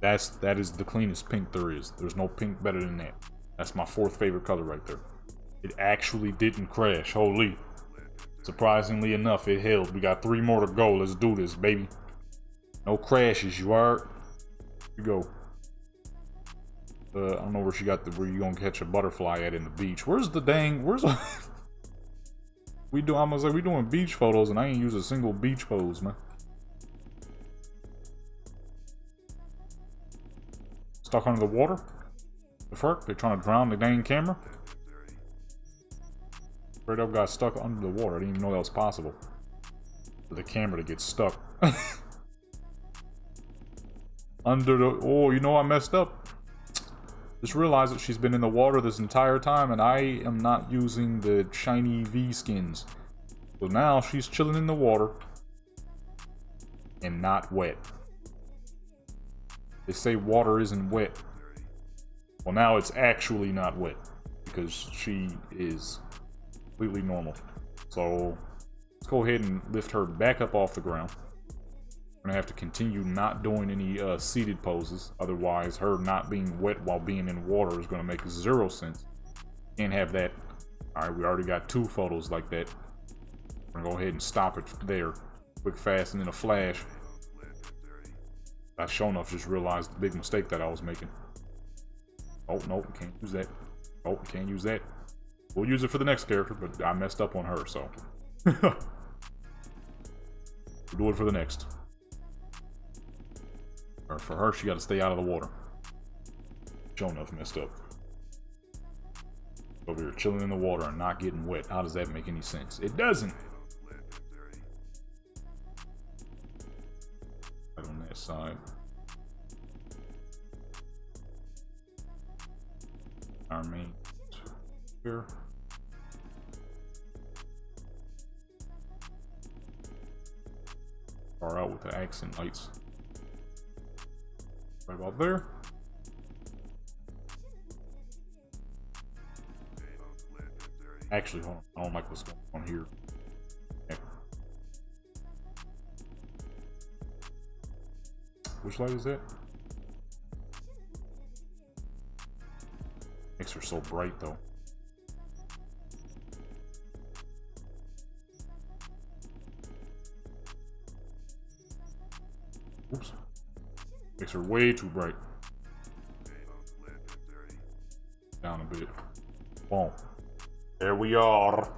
That is the cleanest pink there is. There's no pink better than that. That's my 4th favorite color right there. It actually didn't crash. Holy. Surprisingly enough, it held. We got 3 more to go. Let's do this, baby. No crashes, you are. Here you go. I don't know where she got where you gonna catch a butterfly at in the beach. Where's the dang, I'm gonna say we doing beach photos and I ain't use a single beach pose, man. Stuck under the water? The fuck? They trying to drown the dang camera? Straight up got stuck under the water. I didn't even know that was possible. For the camera to get stuck. Under the... Oh, you know I messed up. Just realized that she's been in the water this entire time and I am not using the shiny V skins. So now she's chilling in the water. And not wet. They say water isn't wet. Well, now it's actually not wet. Because she is completely normal. So, let's go ahead and lift her back up off the ground. We're gonna have to continue not doing any seated poses. Otherwise, her not being wet while being in water is gonna make 0 sense. Can't have that. Alright, we already got 2 photos like that. We're gonna go ahead and stop it there. Quick, fast, and in a flash. I sure enough just realized the big mistake that I was making. Oh, no, can't use that. Oh, can't use that. We'll use it for the next character, but I messed up on her, so. We'll do it for the next. Or for her, she got to stay out of the water. Sure enough, messed up. Over here, chilling in the water and not getting wet. How does that make any sense? It doesn't. Right on that side. Our main here. Far out with the accent lights. Right about there. Actually, hold on. I don't like what's going on here. Okay. Which light is that? Makes her so bright, though. Oops. Makes her way too bright. Down a bit. Boom. There we are.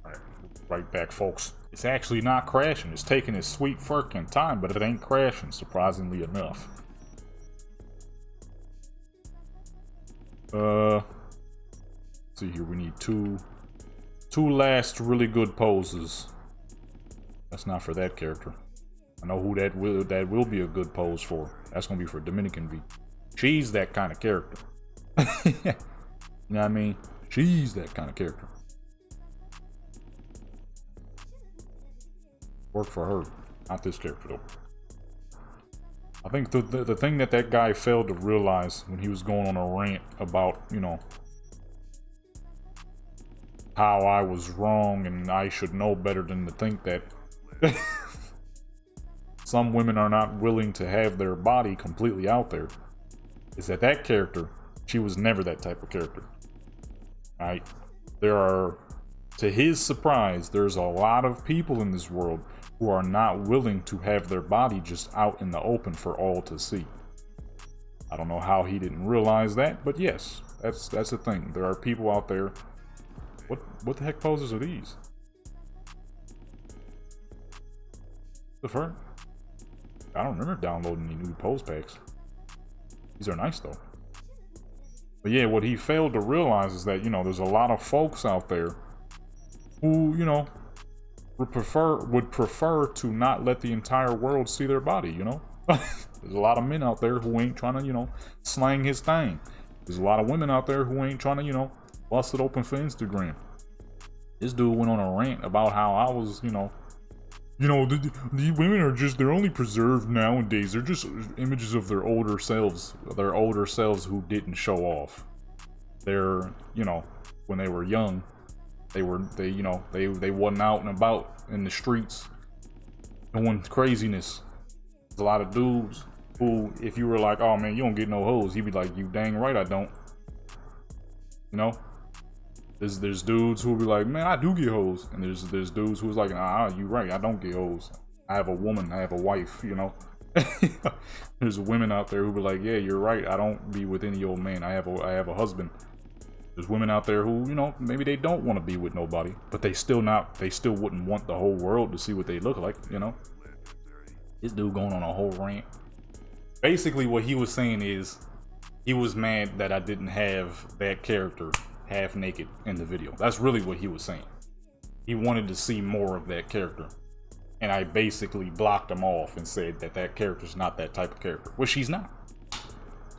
Alright, right back, folks. It's actually not crashing. It's taking its sweet fucking time, but it ain't crashing, surprisingly enough. Let's see here. We need two last really good poses. That's not for that character. I know who that will be a good pose for. That's gonna be for Dominican V. She's that kind of character. You know what I mean? She's that kind of character. Work for her, not this character though. I think the thing that guy failed to realize when he was going on a rant about, you know, how I was wrong and I should know better than to think that some women are not willing to have their body completely out there, is that character, she was never that type of character. Right? There are, to his surprise, there's a lot of people in this world who are not willing to have their body just out in the open for all to see. I don't know how he didn't realize that, but yes, that's the thing. There are people out there. What the heck poses are these? The fur? I don't remember downloading any new pose packs. These are nice though. But yeah, what he failed to realize is that, you know, there's a lot of folks out there who, you know, would prefer to not let the entire world see their body, you know? There's a lot of men out there who ain't trying to, you know, slang his thing. There's a lot of women out there who ain't trying to, you know, bust it open for Instagram. This dude went on a rant about how I was, you know, the women are just, they're only preserved nowadays. They're just images of their older selves who didn't show off. They're, you know, when they were young, they wasn't out and about in the streets doing craziness. There's a lot of dudes who, if you were like, oh man, you don't get no hoes, he'd be like, you dang right I don't. You know? There's dudes who will be like, man, I do get hoes. And there's dudes who's like, nah, you right, I don't get hoes. I have a woman, I have a wife, you know? There's women out there who be like, yeah, you're right, I don't be with any old man. I have a husband. There's women out there who, you know, maybe they don't want to be with nobody, but they still wouldn't want the whole world to see what they look like, you know? This dude going on a whole rant. Basically what he was saying is, he was mad that I didn't have that character half naked in the video. That's really what he was saying. He wanted to see more of that character. And I basically blocked him off and said that character's not that type of character, which she's not.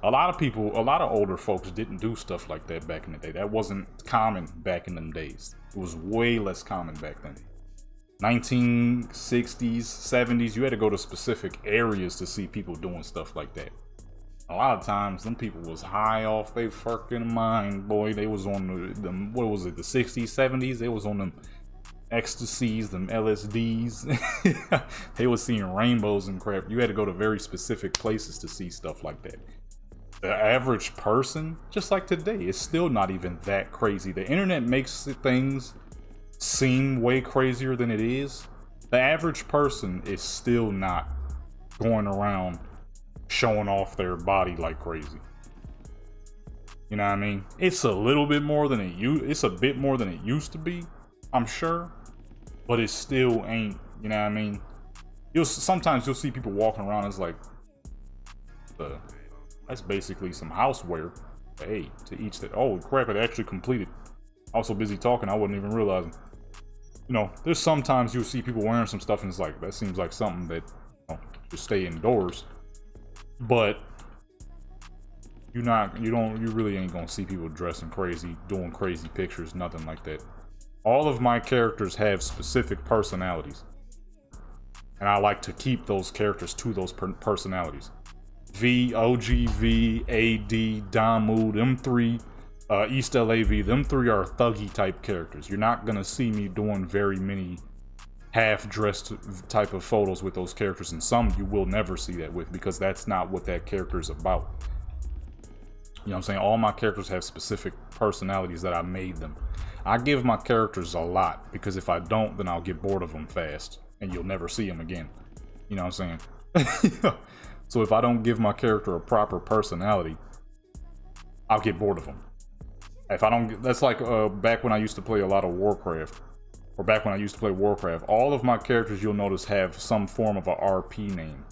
A lot of older folks didn't do stuff like that back in the day. That wasn't common back in them days. It was way less common back then. 1960s, 70s, you had to go to specific areas to see people doing stuff like that. A lot of times, them people was high off their fucking mind, boy. They was on the what was it, the 60s, 70s? They was on them ecstasies, them LSDs. They was seeing rainbows and crap. You had to go to very specific places to see stuff like that. The average person, just like today, is still not even that crazy. The internet makes things seem way crazier than it is. The average person is still not going around showing off their body like crazy. You know what I mean? It's a little bit more than it's a bit more than it used to be, I'm sure, but it still ain't, you know what I mean? Sometimes you'll see people walking around, it's like, that's basically some houseware. Hey, to each that. Oh crap, it actually completed. I was so busy talking I wasn't even realizing. You know, there's sometimes you'll see people wearing some stuff and it's like, that seems like something that, you know, should stay indoors. But you really ain't gonna see people dressing crazy, doing crazy pictures, nothing like that. All of my characters have specific personalities, and I like to keep those characters to those personalities. V, OGV, AD, Damu, them three, East LAV, them three are thuggy type characters. You're not gonna see me doing very many half-dressed type of photos with those characters, and some you will never see that with, because that's not what that character is about. You know what I'm saying? All my characters have specific personalities that I made them. I give my characters a lot, because if I don't, then I'll get bored of them fast, and you'll never see them again. You know what I'm saying? So if I don't give my character a proper personality, I'll get bored of them. If I don't, that's like back when I used to play a lot of Warcraft, or back when I used to play Warcraft, all of my characters you'll notice have some form of a RP name.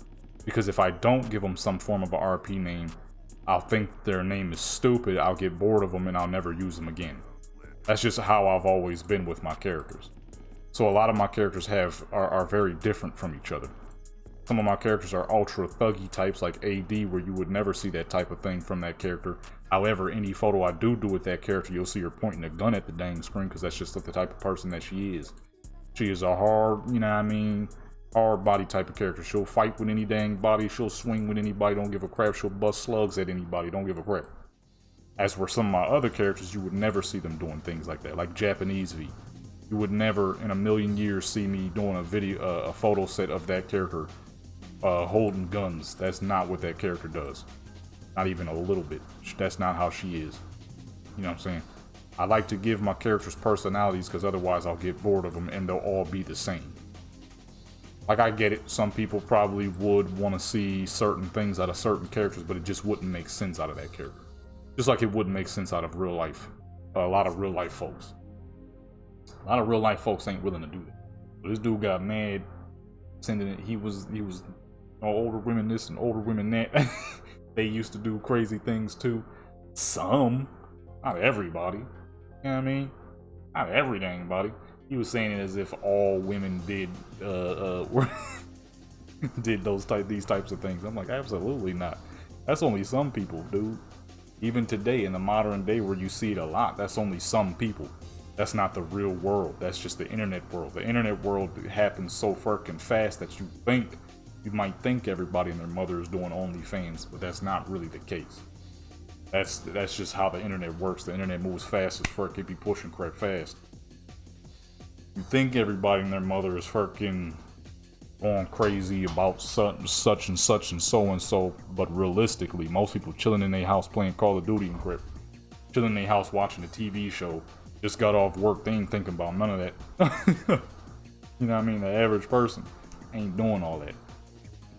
Because if I don't give them some form of a RP name, I'll think their name is stupid, I'll get bored of them, and I'll never use them again. That's just how I've always been with my characters. So a lot of my characters are very different from each other. Some of my characters are ultra thuggy types like AD, where you would never see that type of thing from that character. However, any photo I do with that character, you'll see her pointing a gun at the dang screen, because that's just the type of person that she is. She is a hard, you know what I mean, hard body type of character. She'll fight with any dang body, she'll swing with anybody, don't give a crap, she'll bust slugs at anybody, don't give a crap. As for some of my other characters, you would never see them doing things like that, like Japanese V. You would never in a million years see me doing a photo set of that character holding guns. That's not what that character does. Not even a little bit. That's not how she is. You know what I'm saying? I like to give my characters personalities, because otherwise I'll get bored of them and they'll all be the same. Like, I get it. Some people probably would want to see certain things out of certain characters, but it just wouldn't make sense out of that character. Just like it wouldn't make sense out of real life. A lot of real life folks. A lot of real life folks ain't willing to do that. But this dude got mad, sending it. He was older women this and older women that. They used to do crazy things too. Some, not everybody. You know what I mean? Not every dang body. He was saying it as if all women did did these types of things. I'm like, absolutely not. That's only some people, dude. Even today in the modern day where you see it a lot, that's only some people. That's not the real world. That's just the internet world. The internet world happens so freaking fast that you might think everybody and their mother is doing OnlyFans, but that's not really the case. That's just how the internet works. The internet moves fast as fuck. It be pushing crap fast. You think everybody and their mother is fucking going crazy about such and so, but realistically, most people chilling in their house playing Call of Duty and crap, chilling in their house watching a TV show, just got off work, they ain't thinking about none of that. You know what I mean? The average person ain't doing all that.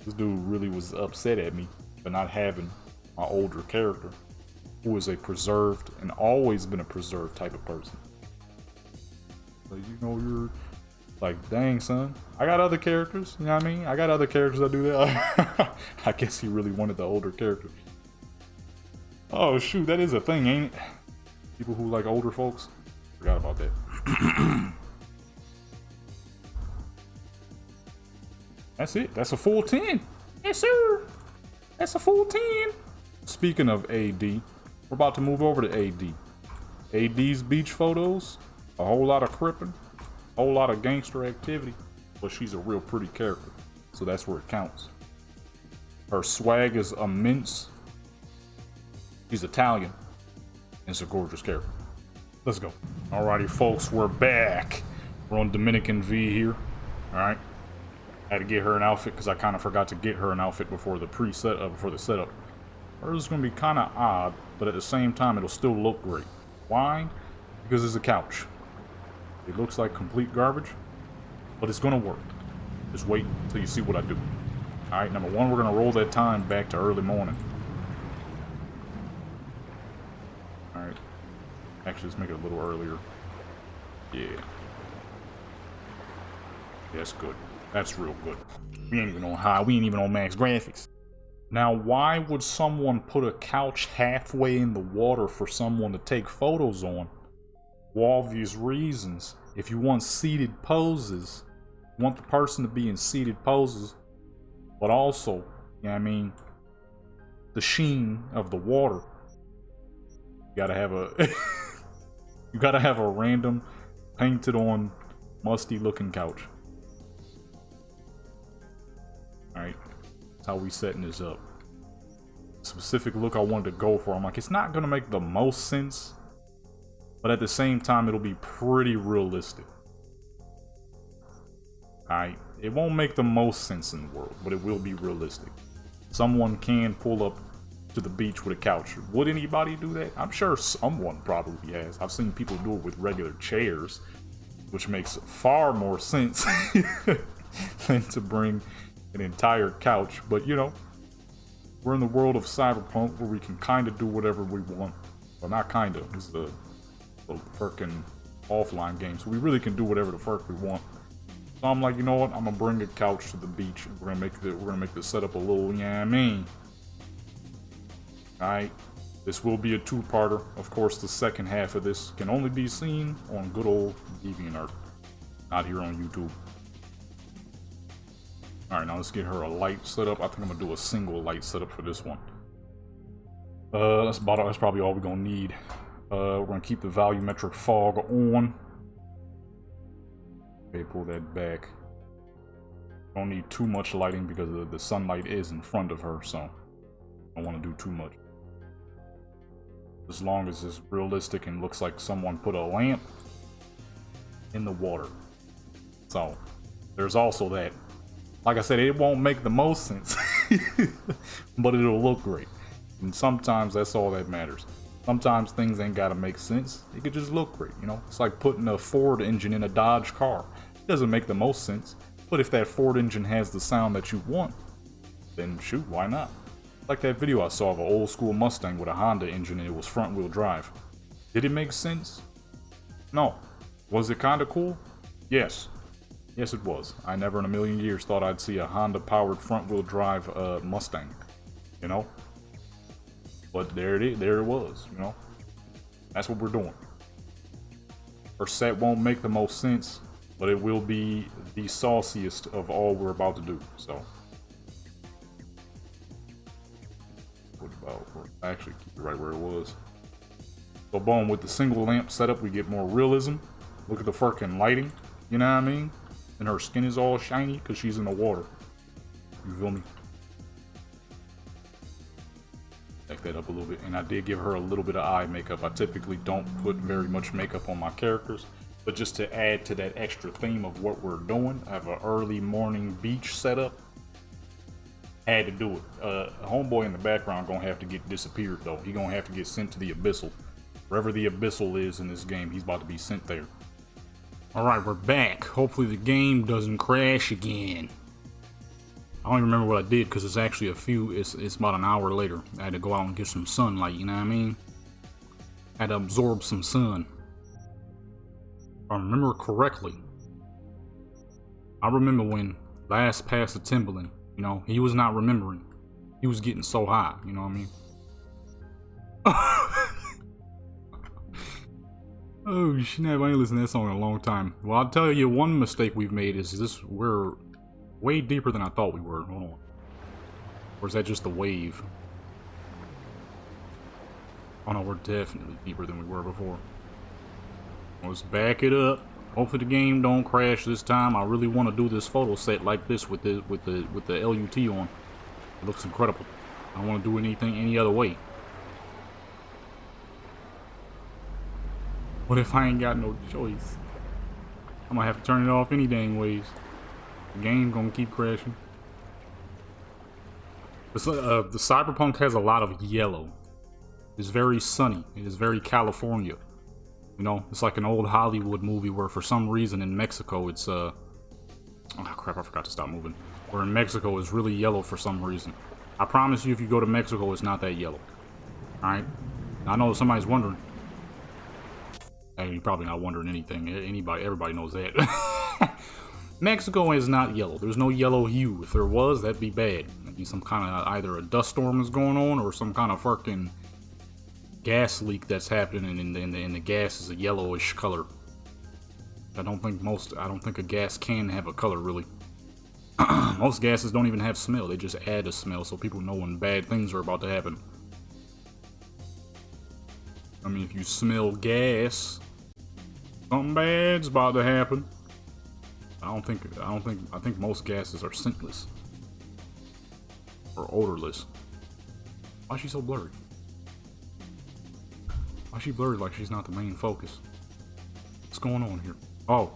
This dude really was upset at me for not having my older character, who is a preserved and always been a preserved type of person. Like, you know, you're like, dang, son, I got other characters, you know what I mean? I got other characters that do that. I guess he really wanted the older character. Oh, shoot, that is a thing, ain't it? People who like older folks. Forgot about that. That's it. That's a full 10. Yes, sir. That's a full 10. Speaking of AD, we're about to move over to AD. AD's beach photos, a whole lot of crippin', a whole lot of gangster activity, but she's a real pretty character, so that's where it counts. Her swag is immense. She's Italian. It's a gorgeous character. Let's go. Alrighty, folks, we're back. We're on Dominican V here. Alright. Had to get her an outfit because I kind of forgot to get her an outfit before the before the setup. Hers is going to be kind of odd, but at the same time, it'll still look great. Why? Because it's a couch. It looks like complete garbage, but it's going to work. Just wait until you see what I do. Alright, number one, we're going to roll that time back to early morning. Alright. Actually, let's make it a little earlier. Yeah. That's good. That's real good. We ain't even on high. We ain't even on max graphics. Now, why would someone put a couch halfway in the water for someone to take photos on? For obvious reasons. If you want seated poses, you want the person to be in seated poses, but also, you know what I mean, the sheen of the water. You gotta have a you gotta have a random painted on musty looking couch. Alright, that's how we setting this up. Specific look I wanted to go for. I'm like, it's not gonna make the most sense, but at the same time it'll be pretty realistic. Alright, it won't make the most sense in the world, but it will be realistic. Someone can pull up to the beach with a couch. Would anybody do that? I'm sure someone probably has. I've seen people do it with regular chairs, which makes far more sense than to bring an entire couch, but you know, we're in the world of Cyberpunk where we can kind of do whatever we want. Well, not kind of. This is a freaking offline game, so we really can do whatever the fuck we want. So I'm like, you know what? I'm gonna bring a couch to the beach. We're gonna make the setup a little, you know what I mean? All right. This will be a two-parter. Of course, the second half of this can only be seen on good old DeviantArt, not here on YouTube. All right, now let's get her a light setup. I think I'm gonna do a single light setup for this one. That's probably all we're gonna need. We're gonna keep the volumetric fog on. Okay, pull that back. Don't need too much lighting because the sunlight is in front of her, so I don't want to do too much. As long as it's realistic and looks like someone put a lamp in the water. So, there's also that. Like I said, it won't make the most sense, but it'll look great. And sometimes that's all that matters. Sometimes things ain't gotta make sense. It could just look great, you know? It's like putting a Ford engine in a Dodge car. It doesn't make the most sense, but if that Ford engine has the sound that you want, then shoot, why not? Like that video I saw of an old school Mustang with a Honda engine and it was front wheel drive. Did it make sense? No. Was it kinda cool? Yes. Yes, it was. I never in a million years thought I'd see a Honda powered front wheel drive Mustang, you know? But there it was, you know? That's what we're doing. Our set won't make the most sense, but it will be the sauciest of all we're about to do, so. Actually keep it right where it was. So boom, with the single lamp setup we get more realism. Look at the fucking lighting, you know what I mean? And her skin is all shiny because she's in the water. You feel me? Back that up a little bit. And I did give her a little bit of eye makeup. I typically don't put very much makeup on my characters, but just to add to that extra theme of what we're doing, I have an early morning beach setup. Had to do it. A homeboy in the background gonna have to get disappeared though. He gonna have to get sent to the Abyssal. Wherever the Abyssal is in this game, he's about to be sent there. Alright, we're back. Hopefully the game doesn't crash again. I don't even remember what I did because it's actually it's about an hour later. I had to go out and get some sunlight, you know what I mean? I had to absorb some sun. If I remember correctly, I remember when last passed the Timberland. You know, he was not remembering. He was getting so high, you know what I mean? Oh snap, I ain't listened to that song in a long time. Well, I'll tell you one mistake we've made is we're way deeper than I thought we were. Hold on. Or is that just the wave? Oh no, we're definitely deeper than we were before. Let's back it up. Hopefully the game don't crash this time. I really want to do this photo set like this with the LUT on. It looks incredible. I don't want to do anything any other way. What if I ain't got no choice? I'm gonna have to turn it off any dang ways. The game gonna keep crashing. The Cyberpunk has a lot of yellow. It's very sunny. It is very California. You know, it's like an old Hollywood movie where for some reason in Mexico it's oh crap, I forgot to stop moving. Where in Mexico it's really yellow for some reason. I promise you if you go to Mexico it's not that yellow. Alright? I know somebody's wondering. Hey, you're probably not wondering anything. Everybody knows that. Mexico is not yellow. There's no yellow hue. If there was, that'd be bad. That'd be some kind of either a dust storm is going on or some kind of fucking gas leak that's happening and the gas is a yellowish color. I don't think a gas can have a color really. Most gases don't even have smell. They just add a smell so people know when bad things are about to happen. I mean, if you smell gas, something bad's about to happen. I think most gases are scentless or odorless. Why is she so blurry? Why is she blurry like she's not the main focus? What's going on here? Oh.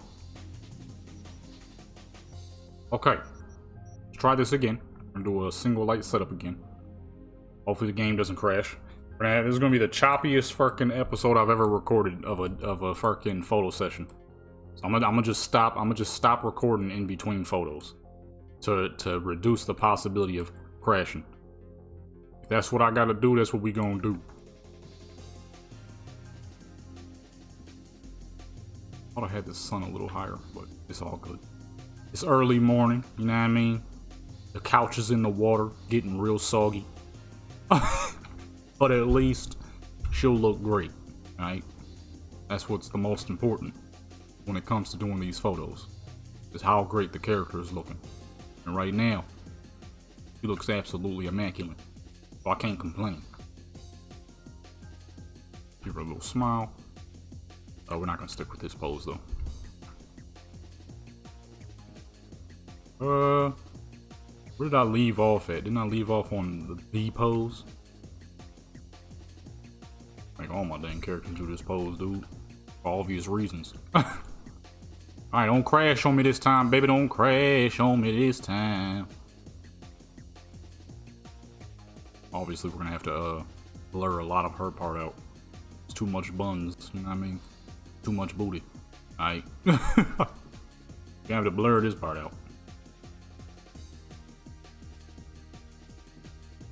Okay. Let's try this again. I'm gonna do a single light setup again. Hopefully the game doesn't crash. This is gonna be the choppiest fucking episode I've ever recorded of a fucking photo session. So I'm gonna just stop recording in between photos. to reduce the possibility of crashing. If that's what I gotta do, that's what we gonna do. Thought I had the sun a little higher, but it's all good. It's early morning, you know what I mean? The couch is in the water, getting real soggy. But at least she'll look great, right? That's what's the most important when it comes to doing these photos, is how great the character is looking. And right now, she looks absolutely immaculate, so I can't complain. Give her a little smile. Oh, we're not gonna stick with this pose though. Where did I leave off at? Didn't I leave off on the B pose? Like all my dang characters do this pose, dude. For obvious reasons. Alright, don't crash on me this time, baby. Don't crash on me this time. Obviously, we're gonna have to blur a lot of her part out. It's too much buns, you know what I mean? Too much booty. Alright. You have to blur this part out.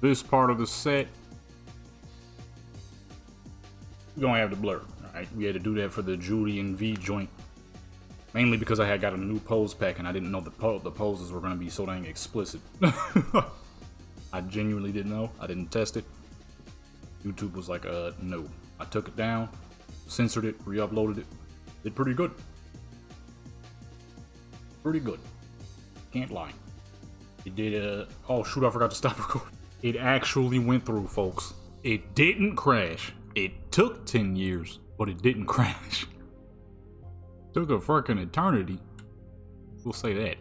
This part of the set, we're gonna have to blur. Alright, we had to do that for the Judy and V joint. Mainly because I had got a new pose pack and I didn't know the poses were gonna be so dang explicit. I genuinely didn't know. I didn't test it. YouTube was like, no. I took it down, censored it, re-uploaded it. Did pretty good. Pretty good. Can't lie. It did, oh shoot, I forgot to stop recording. It actually went through, folks. It didn't crash. It took 10 years, but it didn't crash. Took a freaking eternity. We'll say that.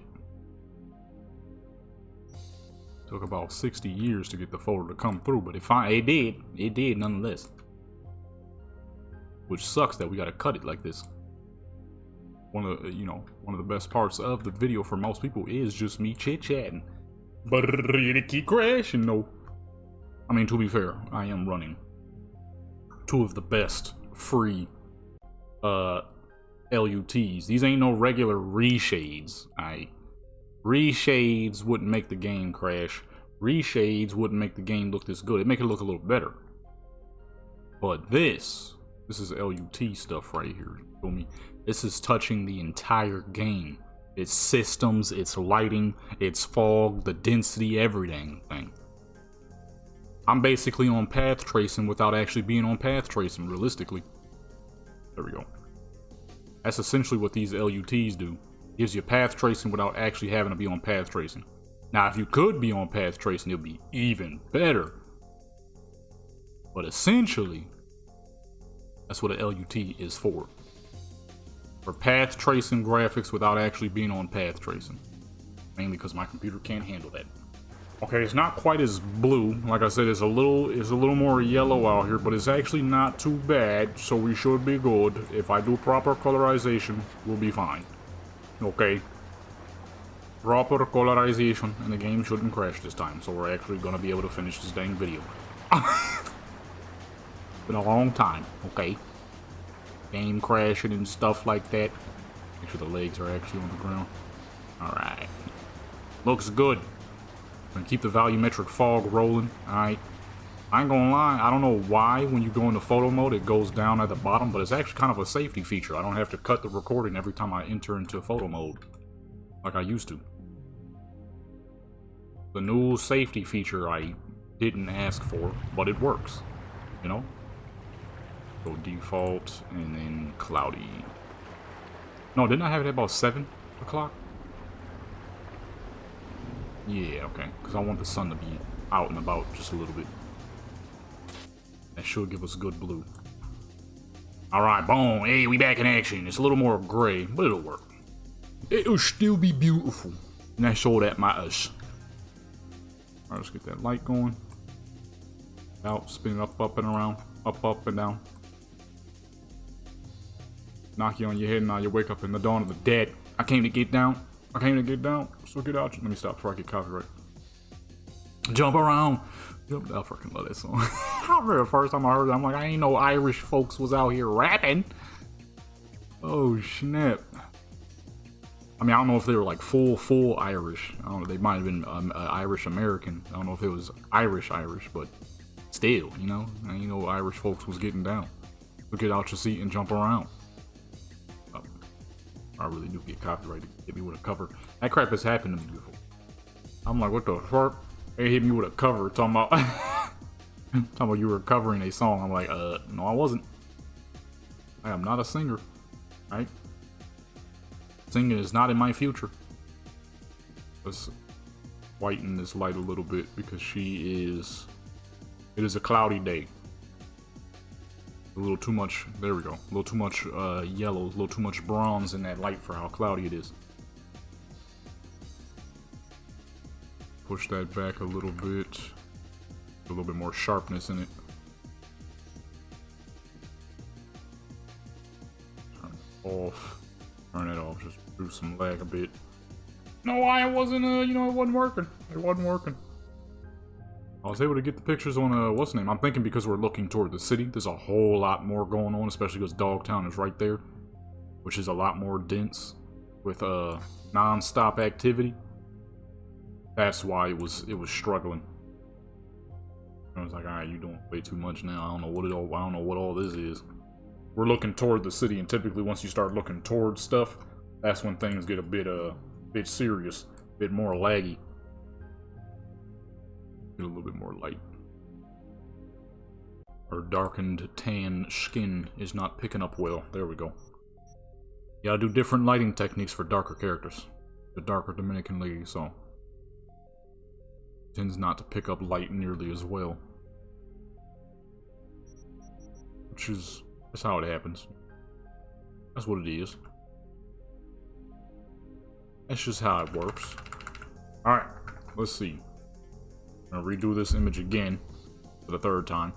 Took about 60 years to get the photo to come through, but it did. It did nonetheless. Which sucks that we gotta cut it like this. One of the best parts of the video for most people is just me chit-chatting. But it keep crashing, no. I mean, to be fair, I am running 2 of the best free LUTs. These ain't no regular reshades. Reshades wouldn't make the game crash. Reshades wouldn't make the game look this good. It'd make it look a little better. But this is LUT stuff right here. You feel me? This is touching the entire game. Its systems, its lighting, its fog, the density, everything. I'm basically on path tracing without actually being on path tracing, realistically. There we go. That's essentially what these LUTs do. Gives you path tracing without actually having to be on path tracing. Now, if you could be on path tracing, it'd be even better. But essentially, that's what a LUT is for. For path tracing graphics without actually being on path tracing. Mainly because my computer can't handle that. Okay, it's not quite as blue. Like I said, it's a little more yellow out here, but it's actually not too bad, so we should be good. If I do proper colorization, we'll be fine. Okay. Proper colorization, and the game shouldn't crash this time, so we're actually gonna be able to finish this dang video. Been a long time, okay? Game crashing and stuff like that. Make sure the legs are actually on the ground. Alright. Looks good. Gonna keep the volumetric fog rolling. Alright. I ain't gonna lie, I don't know why when you go into photo mode it goes down at the bottom, but it's actually kind of a safety feature. I don't have to cut the recording every time I enter into photo mode like I used to. The new safety feature I didn't ask for, but it works. You know? Go default and then cloudy. No, didn't I have it at about 7 o'clock? Yeah, okay. Because I want the sun to be out and about just a little bit. That should give us good blue. Alright, boom. Hey, we back in action. It's a little more gray, but it'll work. It'll still be beautiful. And that's all that matters. Alright, let's get that light going. Out, spin it up and around. Up and down. Knock you on your head and now you wake up in the dawn of the dead. I came to get down. I came to get down. So get out. Let me stop before I get copyright. Jump around. I freaking love that song. I remember the first time I heard it, I'm like, I ain't know Irish folks was out here rapping. Oh, snap. I mean, I don't know if they were like full Irish. I don't know. They might have been Irish American. I don't know if it was Irish, but still, you know, Irish folks was getting down. So get out your seat and jump around. I really do get copyrighted. Hit me with a cover. That crap has happened to me before. I'm like, what the fuck? They hit me with a cover talking about talking about you were covering a song. I'm like, no, I wasn't. I am not a singer. Right? Singing is not in my future. Let's whiten this light a little bit because it is a cloudy day. A little too much, there we go. A little too much yellow, a little too much bronze in that light for how cloudy it is. Push that back a little bit. A little bit more sharpness in it. Turn it off. Turn it off, just do some lag a bit. No, I wasn't, it wasn't working. It wasn't working. I was able to get the pictures on, what's the name? I'm thinking because we're looking toward the city, there's a whole lot more going on, especially because Dogtown is right there, which is a lot more dense with, non-stop activity. That's why it was struggling. I was like, alright, you're doing way too much now. I don't know what all this is. We're looking toward the city, and typically once you start looking toward stuff, that's when things get a bit serious, a bit more laggy. Get a little bit more light. Our darkened tan skin is not picking up well. There we go. You gotta do different lighting techniques for darker characters. The darker Dominican lady, so tends not to pick up light nearly as well. That's how it happens. That's what it is. That's just how it works. Alright, let's see. I'm gonna redo this image again for the third time.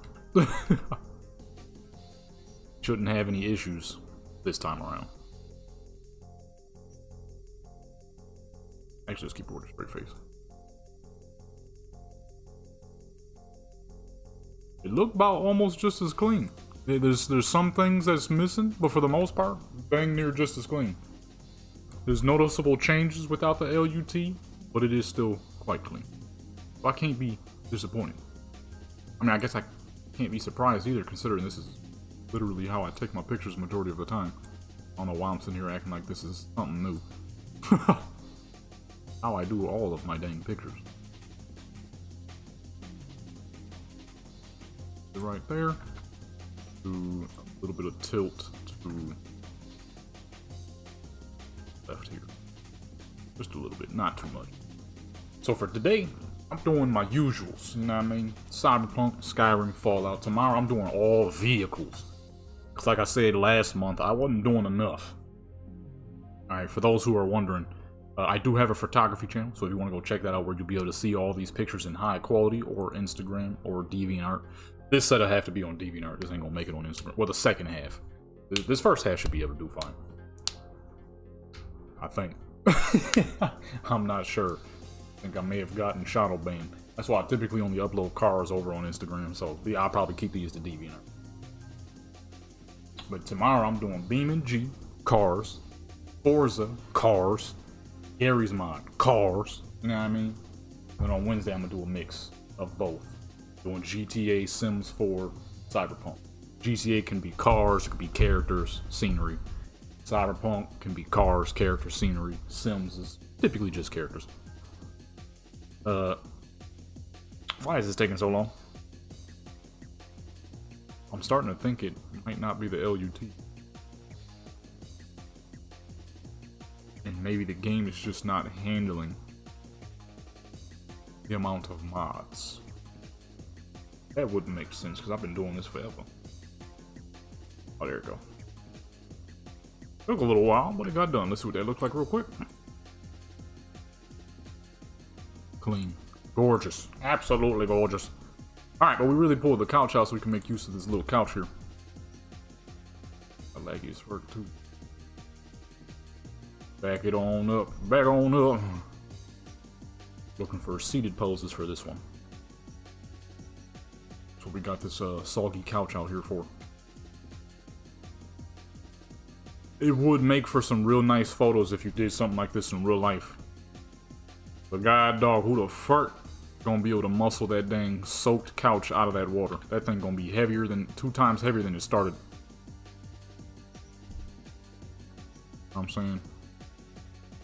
Shouldn't have any issues this time around. Actually, let's keep it with a straight face. It looked about almost just as clean. There's some things that's missing, but for the most part, bang near just as clean. There's noticeable changes without the LUT, but it is still quite clean. So I can't be disappointed. I mean, I guess I can't be surprised either, considering this is literally how I take my pictures majority of the time. I don't know why I'm sitting here acting like this is something new. How I do all of my dang pictures. Right there. Do a little bit of tilt to left here. Just a little bit, not too much. So for today, I'm doing my usuals, you know what I mean? Cyberpunk, Skyrim, Fallout. Tomorrow I'm doing all vehicles. Because like I said last month, I wasn't doing enough. Alright, for those who are wondering, I do have a photography channel, so if you want to go check that out, where you'll be able to see all these pictures in high quality, or Instagram, or DeviantArt. This set will have to be on DeviantArt. This ain't gonna make it on Instagram. Well, the second half. This first half should be able to do fine. I think. I'm not sure. I think I may have gotten shadow banned. That's why I typically only upload cars over on Instagram, so yeah, I'll probably keep these to DeviantArt. But tomorrow I'm doing BeamNG, cars, Forza, cars, Gary's Mod, cars, you know what I mean? And on Wednesday I'm gonna do a mix of both. Doing GTA, Sims 4, Cyberpunk. GTA can be cars, it can be characters, scenery. Cyberpunk can be cars, characters, scenery. Sims is typically just characters. Why is this taking so long? I'm starting to think it might not be the LUT. And maybe the game is just not handling the amount of mods. That wouldn't make sense because I've been doing this forever. Oh, there we go. Took a little while, but it got done. Let's see what that looks like real quick. Clean. Gorgeous. Absolutely gorgeous. Alright, but we really pulled the couch out so we can make use of this little couch here. I like his work too. Back it on up. Back on up. Looking for seated poses for this one. That's what we got this soggy couch out here for. it would make for some real nice photos if you did something like this in real life. But god dog, who the fuck gonna be able to muscle that dang soaked couch out of that water? That thing gonna be heavier than 2 times heavier than it started. I'm saying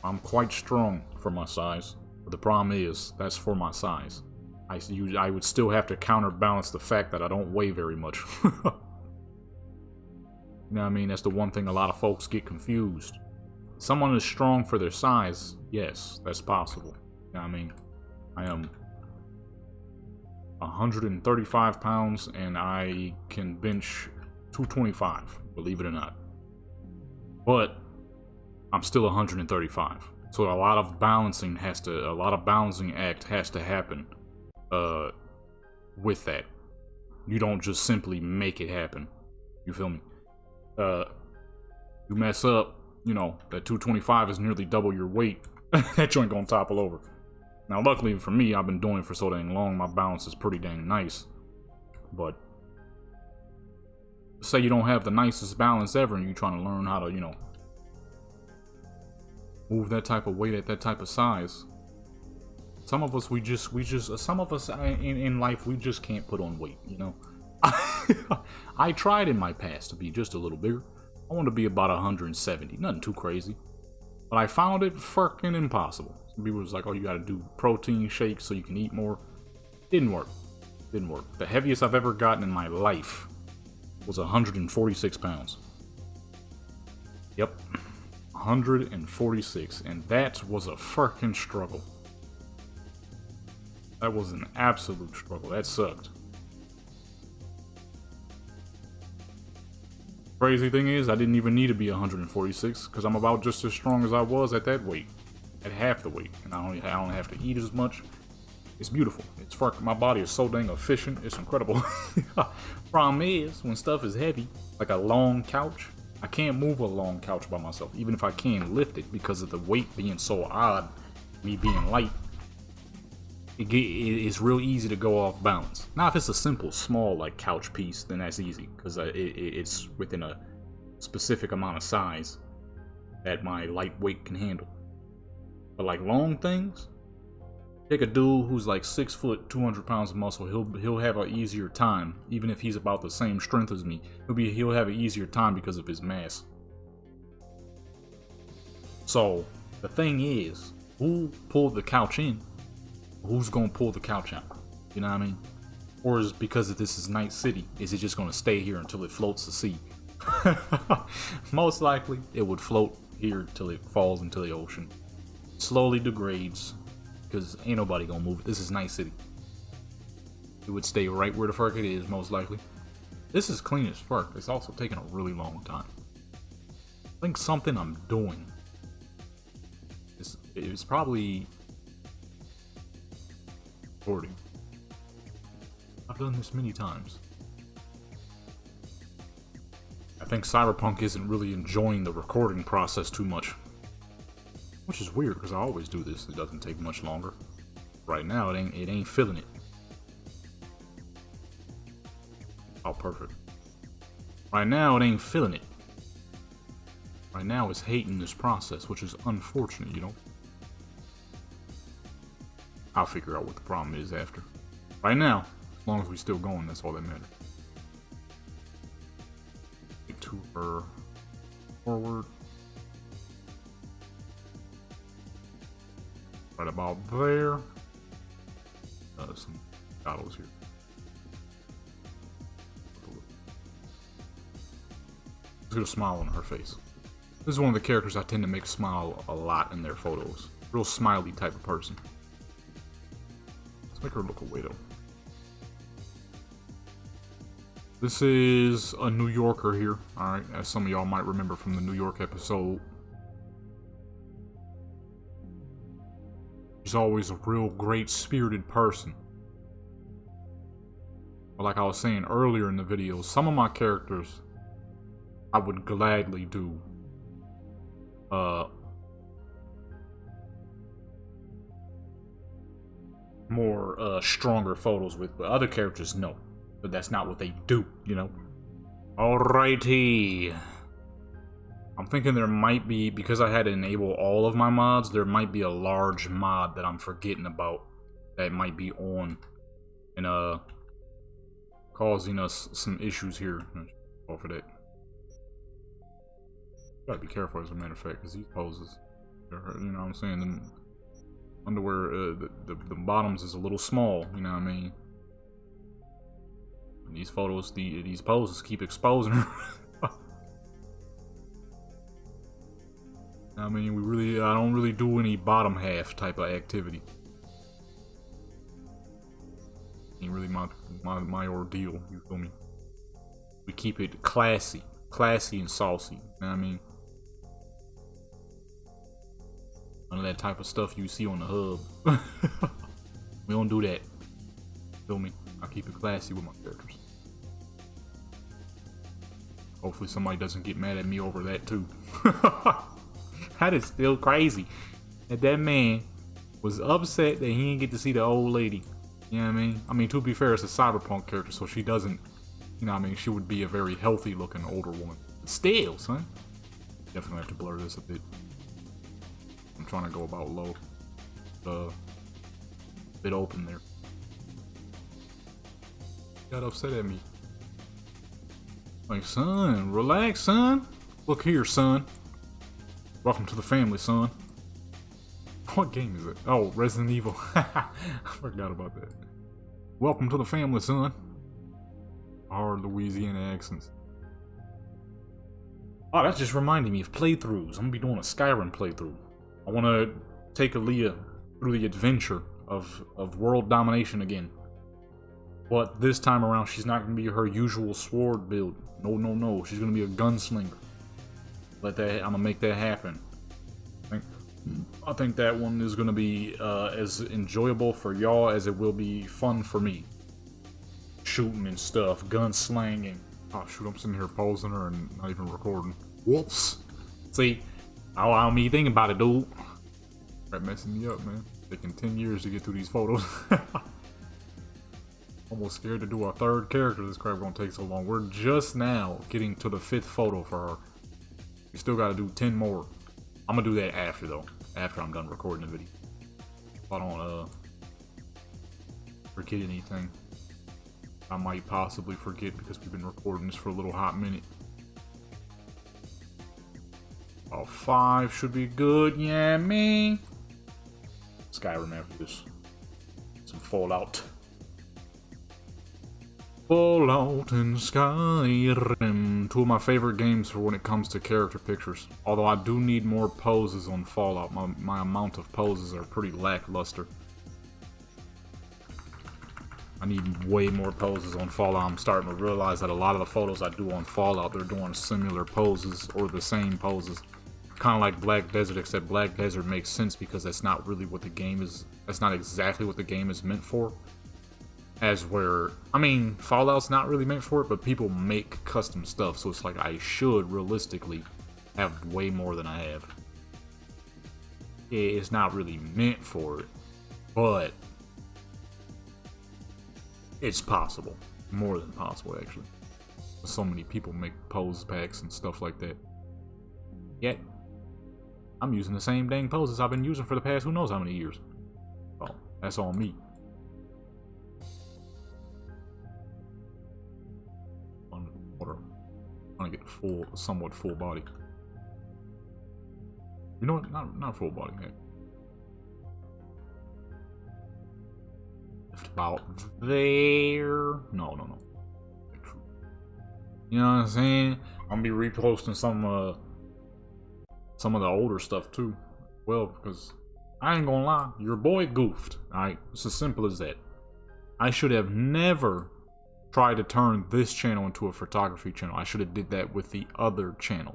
I'm quite strong for my size, but the problem is that's for my size. I would still have to counterbalance the fact that I don't weigh very much. You know what I mean? That's the one thing a lot of folks get confused. Someone is strong for their size, yes, that's possible. You know what I mean? I am 135 pounds and I can bench 225, believe it or not. But I'm still 135. So a lot of balancing act has to happen with that. You don't just simply make it happen. You feel me? You mess up, you know, that 225 is nearly double your weight. That joint gonna topple over. Now, luckily for me, I've been doing it for so dang long, my balance is pretty dang nice. But say you don't have the nicest balance ever and you're trying to learn how to, you know, move that type of weight at that type of size. Some of us, some of us in life, we just can't put on weight, you know? I tried in my past to be just a little bigger. I wanted to be about 170, nothing too crazy. But I found it fucking impossible. Some people was like, oh, you gotta do protein shakes so you can eat more. Didn't work. Didn't work. The heaviest I've ever gotten in my life was 146 pounds. Yep. 146. And that was a fucking struggle. That was an absolute struggle. That sucked. Crazy thing is, I didn't even need to be 146 because I'm about just as strong as I was at that weight, at half the weight, and I don't have to eat as much. It's beautiful. It's fucking, my body is so dang efficient. It's incredible. Problem is, when stuff is heavy, like a long couch, I can't move a long couch by myself, even if I can lift it because of the weight being so odd, me being light. It's real easy to go off balance. Now, if it's a simple, small, like couch piece, then that's easy because it's within a specific amount of size that my light weight can handle. But like long things, take a dude who's like 6 foot, 200 pounds of muscle. He'll have an easier time, even if he's about the same strength as me. He'll have an easier time because of his mass. So the thing is, who pulled the couch in? Who's gonna pull the couch out? You know what I mean? Or is because this is Night City, is it just gonna stay here until it floats to sea? Most likely, it would float here till it falls into the ocean. Slowly degrades, because ain't nobody gonna move it. This is Night City. It would stay right where the fuck it is, most likely. This is clean as fuck. It's also taking a really long time. I think something I'm doing is probably recording. I've done this many times. I think Cyberpunk isn't really enjoying the recording process too much. Which is weird, because I always do this. It doesn't take much longer. Right now, it ain't feeling it. Oh, perfect. Right now, it ain't feeling it. Right now, it's hating this process, which is unfortunate, you know? I'll figure out what the problem is after. Right now, as long as we're still going, that's all that matters. Get to her forward. Right about there. Some shadows here. Let's get a smile on her face. This is one of the characters I tend to make smile a lot in their photos. Real smiley type of person. Let's make her look away though. This is a New Yorker here, alright, as some of y'all might remember from the New York episode. She's always a real great spirited person. But like I was saying earlier in the video, some of my characters I would gladly do more stronger photos with, but other characters no. But that's not what they do, you know. Alrighty. I'm thinking there might be, because I had to enable all of my mods, there might be a large mod that I'm forgetting about that might be on and causing us some issues here. Go for that. Gotta be careful, as a matter of fact, because these poses, you know what I'm saying? The underwear, the bottoms is a little small, you know what I mean? And these photos, these poses keep exposing her. I mean, I don't really do any bottom half type of activity. Ain't really my ordeal, you feel me? We keep it classy and saucy, you know what I mean? None of that type of stuff you see on the hub. We don't do that, feel me? I keep it classy with my characters. Hopefully somebody doesn't get mad at me over that too. That is still crazy that man was upset that he didn't get to see the old lady. You know what I mean? I mean, to be fair, it's a Cyberpunk character, so she doesn't, you know what I mean? She would be a very healthy looking older woman. But still, son. Definitely have to blur this a bit. I'm trying to go about low. A bit open there. Got upset at me. Like, son, relax, son. Look here, son. Welcome to the family, son. What game is it? Oh, Resident Evil. I forgot about that. Welcome to the family, son. Hard Louisiana accents. Oh, that's just reminding me of playthroughs. I'm gonna be doing a Skyrim playthrough. I want to take Aaliyah through the adventure of world domination again. But this time around, she's not gonna be her usual sword build. No. She's gonna be a gunslinger. I'm gonna make that happen. I think that one is gonna be as enjoyable for y'all as it will be fun for me. Shooting and stuff, gunslinging. Oh shoot, I'm sitting here posing her and not even recording. Whoops. See, I don't be thinking about it, dude. That messing me up, man. Taking 10 years to get through these photos. Almost scared to do our third character. This crap gonna take so long. We're just now getting to the 5th photo for her. We still gotta do 10 more. I'm gonna do that after though. After I'm done recording the video. If I don't forget anything. I might possibly forget because we've been recording this for a little hot minute. About 5 should be good, yeah, me. Skyrim after this. Some Fallout. Fallout and Skyrim. 2 of my favorite games for when it comes to character pictures. Although I do need more poses on Fallout. My amount of poses are pretty lackluster. I need way more poses on Fallout. I'm starting to realize that a lot of the photos I do on Fallout, they're doing similar poses or the same poses. Kind of like Black Desert, except Black Desert makes sense because that's not really what the game is. That's not exactly what the game is meant for. As where, I mean, Fallout's not really meant for it, but people make custom stuff, so it's like I should realistically have way more than I have. It's not really meant for it, but it's possible. More than possible, actually. So many people make pose packs and stuff like that. Yet, I'm using the same dang poses I've been using for the past who knows how many years. Oh, that's on me. Water. I'm trying to get full, somewhat full body. You know what? Not full body, man. About there. No. You know what I'm saying? I'm gonna be reposting some of the older stuff too. Well, because I ain't gonna lie, your boy goofed. Alright, it's as simple as that. I should have never tried to turn this channel into a photography channel. I should have did that with the other channel.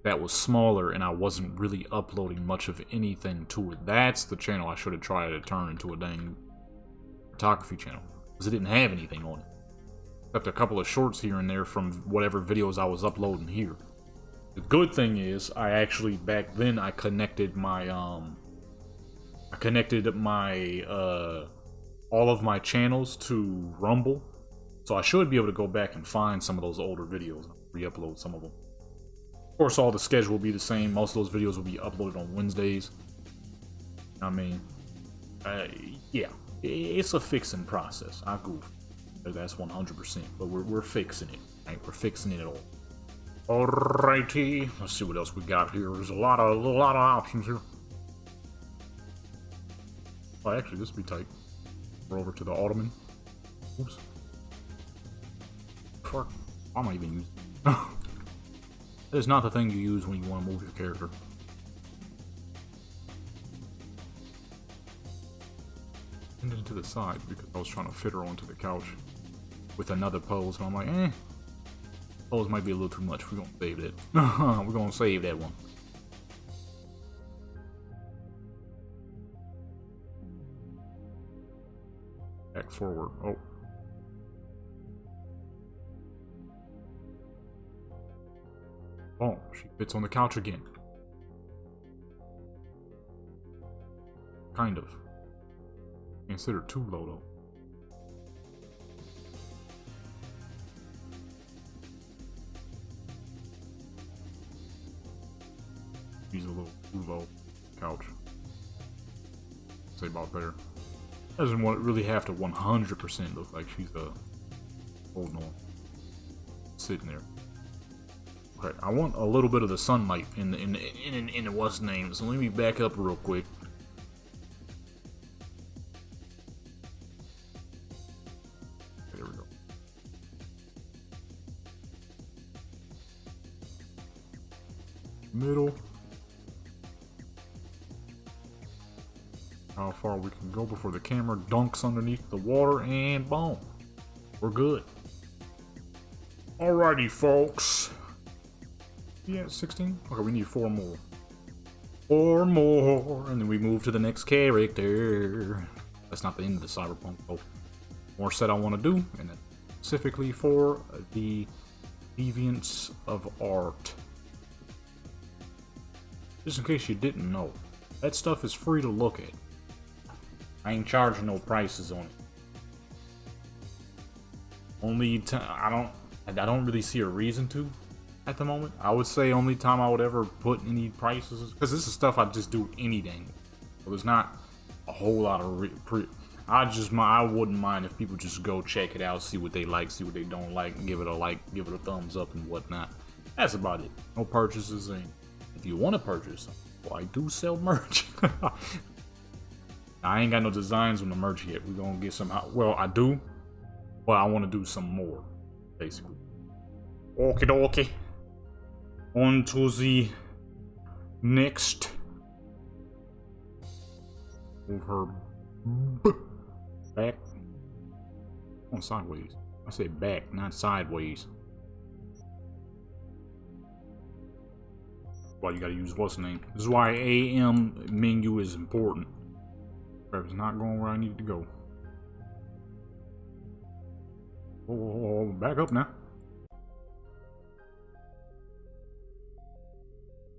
That was smaller and I wasn't really uploading much of anything to it. That's the channel I should have tried to turn into a dang photography channel. Because it didn't have anything on it. Except a couple of shorts here and there from whatever videos I was uploading here. The good thing is, I actually, back then, I connected my, all of my channels to Rumble. So I should be able to go back and find some of those older videos and re-upload some of them. course, all the schedule will be the same. Most of those videos will be uploaded on Wednesdays. I mean, yeah, it's a fixing process. I goof. That's 100%. But we're fixing it. Right? We're fixing it all. Alrighty. Let's see what else we got here. There's a lot of options here. Oh, actually, this would be tight. We're over to the Ottoman. Oops. Fuck. Why am I even using it? That is not the thing you use when you want to move your character. And then to the side because I was trying to fit her onto the couch with another pose, and I'm like, pose might be a little too much. We're gonna save that. We're gonna save that one. Back forward. Oh. Oh, she fits on the couch again. Kind of. Consider too low though. She's a little too low couch. Say about there. Doesn't really have to 100% look like she's holding on, sitting there. Okay, I want a little bit of the sunlight in the what's name. So let me back up real quick. There we go. Middle. How far we can go before the camera dunks underneath the water, and boom, we're good. Alrighty, folks. Yeah, 16? Okay, we need 4 more. 4 more, and then we move to the next character. That's not the end of the Cyberpunk. Oh, more set I want to do, and specifically for the deviance of art. Just in case you didn't know, that stuff is free to look at. I ain't charging no prices on it. I don't really see a reason to at the moment. I would say only time I would ever put any prices, because this is stuff I just do any dang. So there's not a whole lot of I wouldn't mind if people just go check it out, see what they like, see what they don't like, and give it a like, give it a thumbs up and whatnot. That's about it. No purchases. And if you want to purchase, well, I do sell merch. I ain't got no designs on the merch yet. We're gonna get some. Well, I do, but I want to do some more, basically. Okie dokie. On to the next. Move her back. On sideways. I say back, not sideways. Well, you gotta use what's the name. This is why AM menu is important. It's not going where I need to go. Oh, back up now.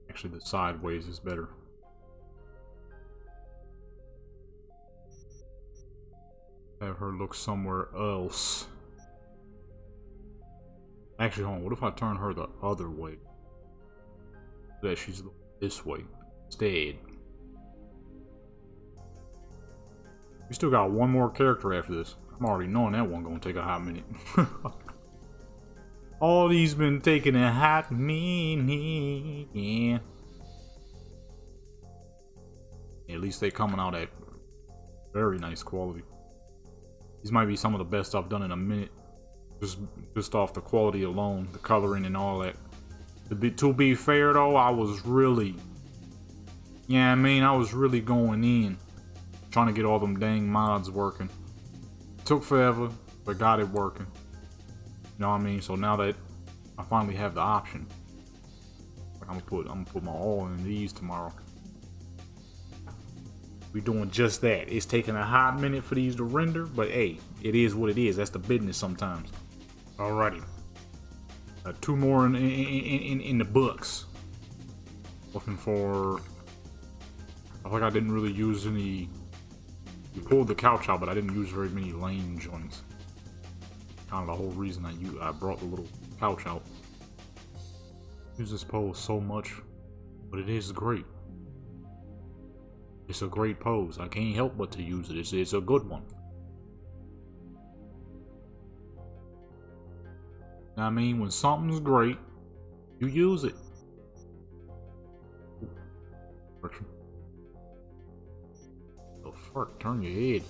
Actually, the sideways is better. Have her look somewhere else. Actually, hold on. What if I turn her the other way? That she's this way instead. We still got one more character after this. I'm already knowing that one gonna take a hot minute. All these been taking a hot minute. Yeah. At least they coming out at very nice quality. These might be some of the best I've done in a minute. Just off the quality alone, the coloring and all that. To be fair though, I was really, I was really going in. Trying to get all them dang mods working. Took forever, but got it working. You know what I mean? So now that I finally have the option, I'm gonna put my all in these tomorrow. We doing just that. It's taking a hot minute for these to render, but hey, it is what it is. That's the business sometimes. Alrighty, 2 more in the books. Looking for. I think I didn't really use any. You pulled the couch out, but I didn't use very many lane joints. Kind of the whole reason I brought the little couch out. use this pose so much, but it is great. It's a great pose. I can't help but to use it. It's a good one. I mean, when something's great, you use it. Oh fuck, turn your head.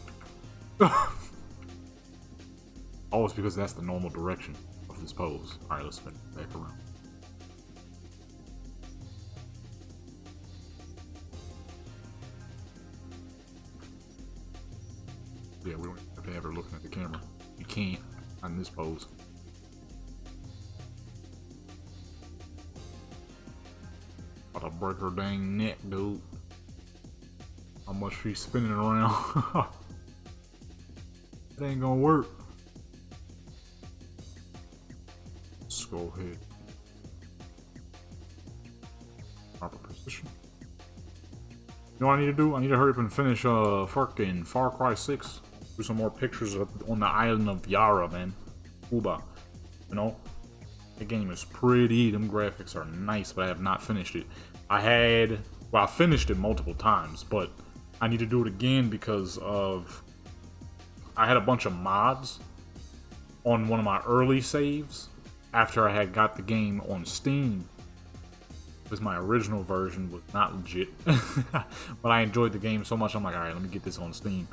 Oh, it's because that's the normal direction of this pose. Alright, let's spin it back around. Yeah, we don't have to have her looking at the camera. You can't on this pose. About to break her dang neck, dude. How much she's spinning around. It ain't gonna work. Let's go ahead. Proper position. You know what I need to do? I need to hurry up and finish fucking Far Cry 6. Do some more pictures on the island of Yara, man. Cuba. You know? The game is pretty. Them graphics are nice, but I have not finished it. I finished it multiple times, but I need to do it again because I had a bunch of mods on one of my early saves after I had got the game on Steam. Because my original version was not legit. But I enjoyed the game so much, I'm like, alright, let me get this on Steam.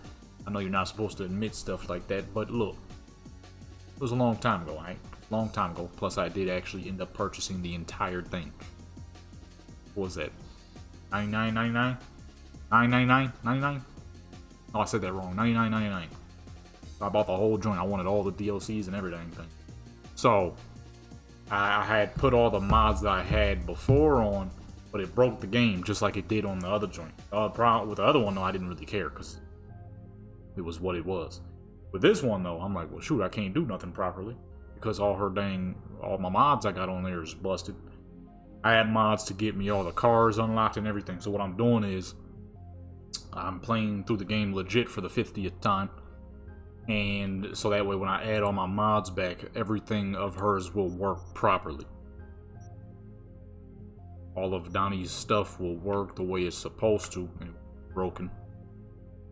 I know you're not supposed to admit stuff like that, but look. It was a long time ago, right? Long time ago. Plus, I did actually end up purchasing the entire thing. What was that? $99.99? $9.99? Oh, I said that wrong. $99.99. I bought the whole joint. I wanted all the DLCs and everything. So, I had put all the mods that I had before on, but it broke the game just like it did on the other joint. With the other one, though, I didn't really care because it was what it was. With this one, though, I'm like, well, shoot, I can't do nothing properly because all my mods I got on there is busted. I had mods to get me all the cars unlocked and everything. So what I'm doing is I'm playing through the game legit for the 50th time. And so that way when I add all my mods back, everything of hers will work properly. All of Donnie's stuff will work the way it's supposed to. Broken.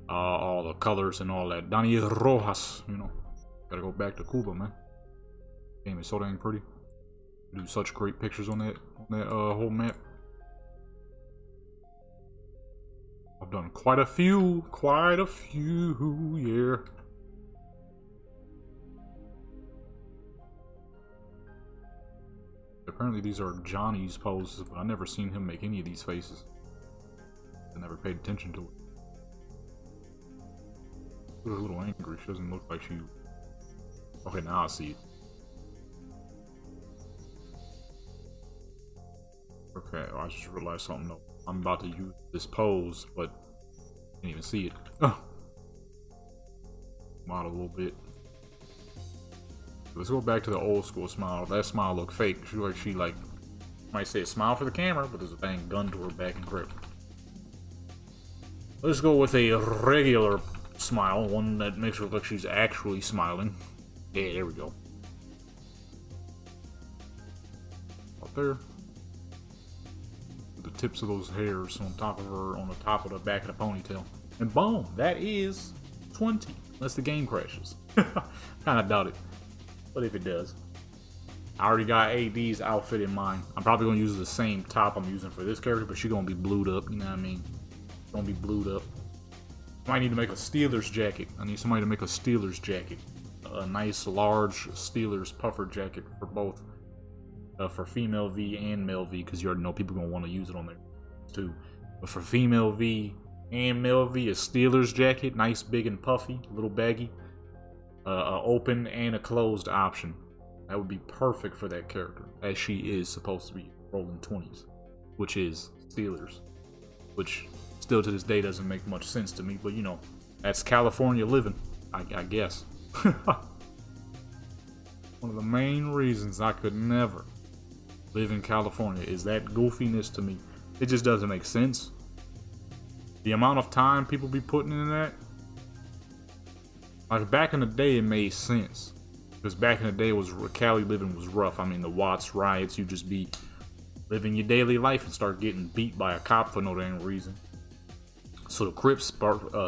All the colors and all that. Donnie is Rojas, you know. Gotta go back to Cuba, man. Game is so dang pretty. Do such great pictures on that whole map. I've done quite a few, yeah. Apparently these are Johnny's poses, but I never seen him make any of these faces. I never paid attention to it. She's a little angry. She doesn't look like she... Okay, now I see it. Okay, I just realized something though. I'm about to use this pose, but I can't even see it. Come out a little bit. Let's go back to the old school smile. That smile looked fake. She might say smile for the camera, but there's a dang gun to her back and grip. Let's go with a regular smile, one that makes her look like she's actually smiling. Yeah, there we go. Up there. With the tips of those hairs on top of her, on the top of the back of the ponytail. And boom, that is 20. Unless the game crashes. Kinda doubt it. But if it does. I already got AD's outfit in mind. I'm probably gonna use the same top I'm using for this character, but she's gonna be blued up, you know what I mean? Gonna be blued up. I need to make a Steelers jacket. I need somebody to make a Steelers jacket. A nice, large Steelers puffer jacket for both. For female V and male V, because you already know people are gonna want to use it on there too. But for female V and male V, a Steelers jacket, nice, big and puffy, a little baggy. A open and a closed option. That would be perfect for that character, as she is supposed to be rolling 20s, which is Steelers. Which still to this day doesn't make much sense to me, but you know, that's California living, I guess. One of the main reasons I could never live in California is that goofiness to me. It just doesn't make sense. The amount of time people be putting in that. Like back in the day, it made sense. Because back in the day, Cali living was rough. I mean, the Watts riots, you just be living your daily life and start getting beat by a cop for no damn reason. So the Crips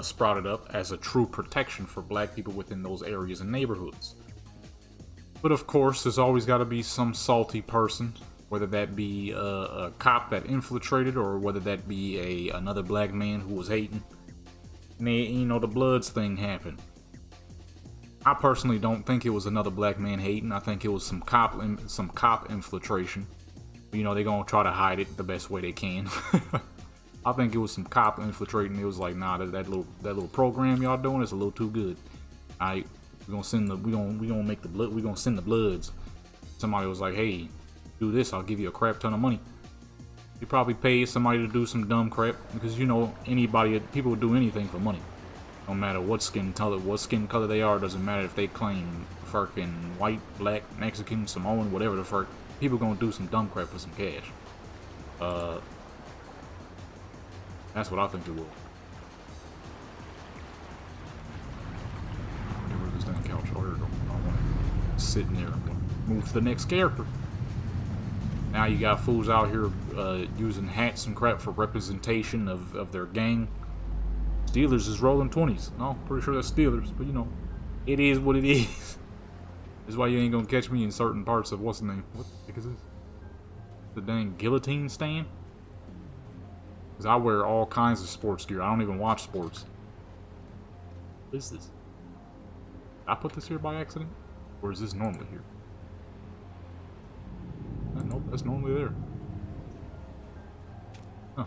sprouted up as a true protection for black people within those areas and neighborhoods. But of course, there's always got to be some salty person, whether that be a cop that infiltrated or whether that be another black man who was hating. And the Bloods thing happened. I personally don't think it was another black man hating. I think it was some cop infiltration. They're gonna try to hide it the best way they can. I think it was some cop infiltrating. It was like, nah, that little program y'all doing is a little too good. Alright, we're gonna send the Bloods. Somebody was like, hey, do this, I'll give you a crap ton of money. You probably pay somebody to do some dumb crap because people will do anything for money. No matter what skin color they are, doesn't matter if they claim fucking white, black, Mexican, Samoan, whatever the fuck. People gonna do some dumb crap for some cash. That's what I think it will. Where's this damn couch? Oh, here we go. I want to sit in there. Move to the next character. Now you got fools out here using hats and crap for representation of their gang. Steelers is rolling 20s. No, pretty sure that's Steelers, but it is what it is. That's why you ain't gonna catch me in certain parts of what's the name? What the heck is this? The dang guillotine stand? Because I wear all kinds of sports gear. I don't even watch sports. What is this? Did I put this here by accident? Or is this normally here? Nope, that's normally there. Huh.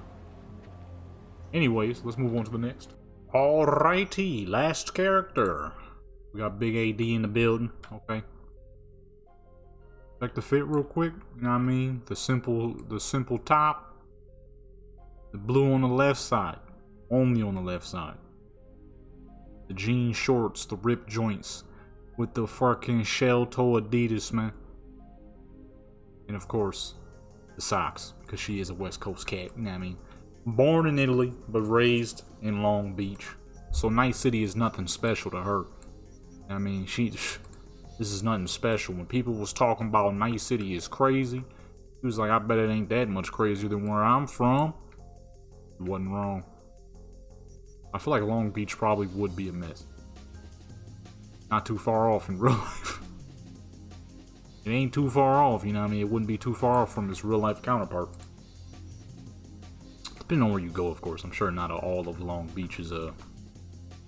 Anyways, let's move on to the next. Alrighty, last character. We got Big AD in the building. Okay. Check the fit real quick. You know what I mean? The simple top. The blue on the left side. Only on the left side. The jean shorts, the ripped joints. With the fucking shell toe Adidas, man. And of course, the socks. Because she is a West Coast cat. You know what I mean? Born in Italy, but raised in Long Beach. So Night City is nothing special to her. I mean, this is nothing special. When people was talking about Night City is crazy, he was like, I bet it ain't that much crazier than where I'm from. He wasn't wrong. I feel like Long Beach probably would be a mess. Not too far off in real life. It ain't too far off, you know what I mean? It wouldn't be too far off from its real life counterpart. Depending on where you go, of course. I'm sure not all of Long Beach is a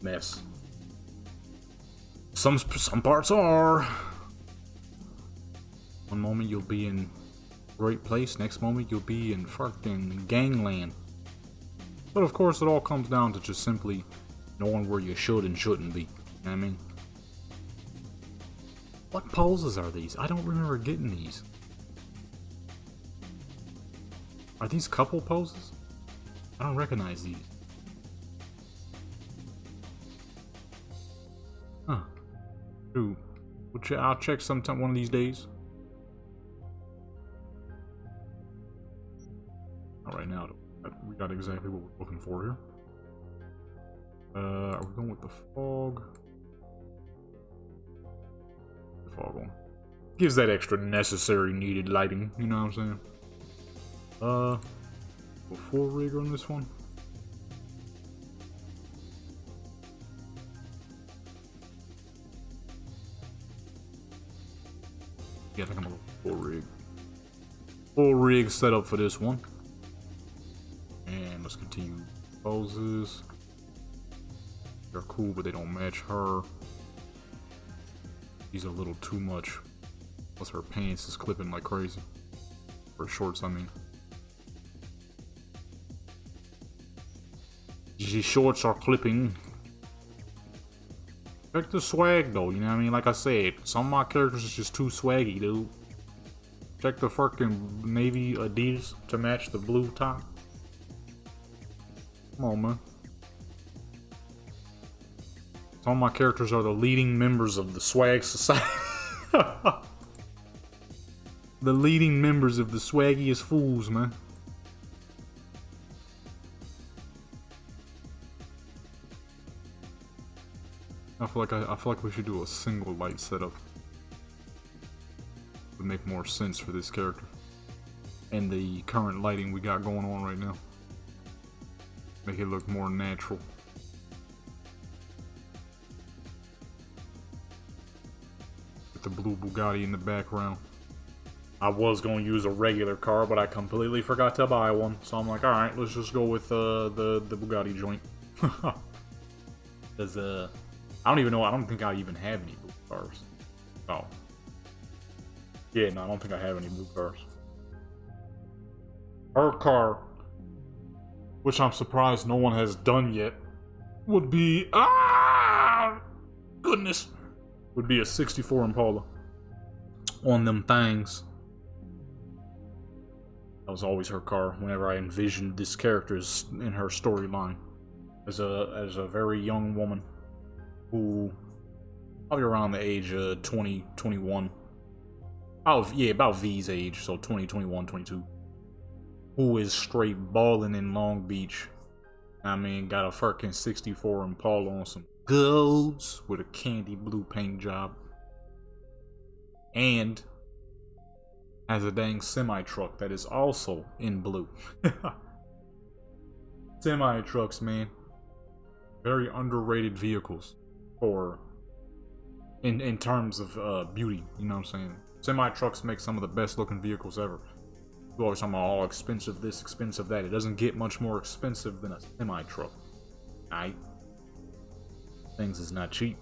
mess. Some parts are. One moment you'll be in great place, next moment you'll be in fucking gangland. But of course it all comes down to just simply knowing where you should and shouldn't be. You know what I mean? What poses are these? I don't remember getting these. Are these couple poses? I don't recognize these. Huh. Dude, I'll check sometime one of these days. Not right now. We got exactly what we're looking for here. Are we going with the fog? The fog on. Gives that extra necessary needed lighting, you know what I'm saying? Full rig on this one. Yeah, I think I'm gonna go full rig. Full rig set up for this one. And let's continue poses. They're cool, but they don't match her. These are a little too much. Plus her pants is clipping like crazy. Her shorts, I mean. These shorts are clipping. Check the swag though, you know what I mean? Like I said, some of my characters is just too swaggy, dude. Check the fucking navy Adidas to match the blue top. Come on, man. Some of my characters are the leading members of the swag society. The leading members of the swaggiest fools, man. I feel like we should do a single light setup. Would make more sense for this character. and the current lighting we got going on right now. Make it look more natural. With the blue Bugatti in the background. I was going to use a regular car, but I completely forgot to buy one. So I'm like, alright, let's just go with the Bugatti joint. Because, I don't even know, I don't think I even have any blue cars. Oh. Yeah, no, I don't think I have any blue cars. Her car, which I'm surprised no one has done yet, would be, goodness, would be a 64 Impala. On them things. That was always her car whenever I envisioned this character in her storyline. As a very young woman who, probably around the age of 20, 21. Oh, yeah, about V's age, so 20, 21, 22. Who is straight balling in Long Beach. I mean, got a fucking 64 Impala on some golds with a candy blue paint job. And has a dang semi-truck that is also in blue. Semi-trucks, man. Very underrated vehicles for in terms of beauty, you know what I'm saying? Semi-trucks make some of the best looking vehicles ever. People always talking about, oh, expensive this, expensive that. It doesn't get much more expensive than a semi-truck. Alright? Things is not cheap.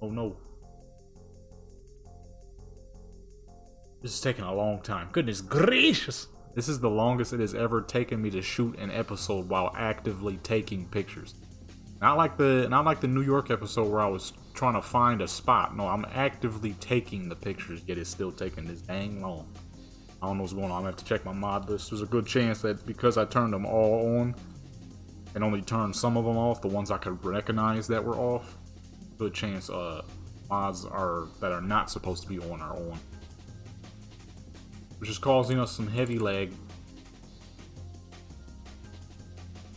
Oh no. This is taking a long time. Goodness gracious! This is the longest it has ever taken me to shoot an episode while actively taking pictures. Not like the New York episode where I was trying to find a spot. No, I'm actively taking the pictures, yet it's still taking this dang long. I don't know what's going on. I'm gonna have to check my mod list. There's a good chance that because I turned them all on and only turned some of them off, the ones I could recognize that were off, good chance mods that are not supposed to be on are on. Which is causing us some heavy lag.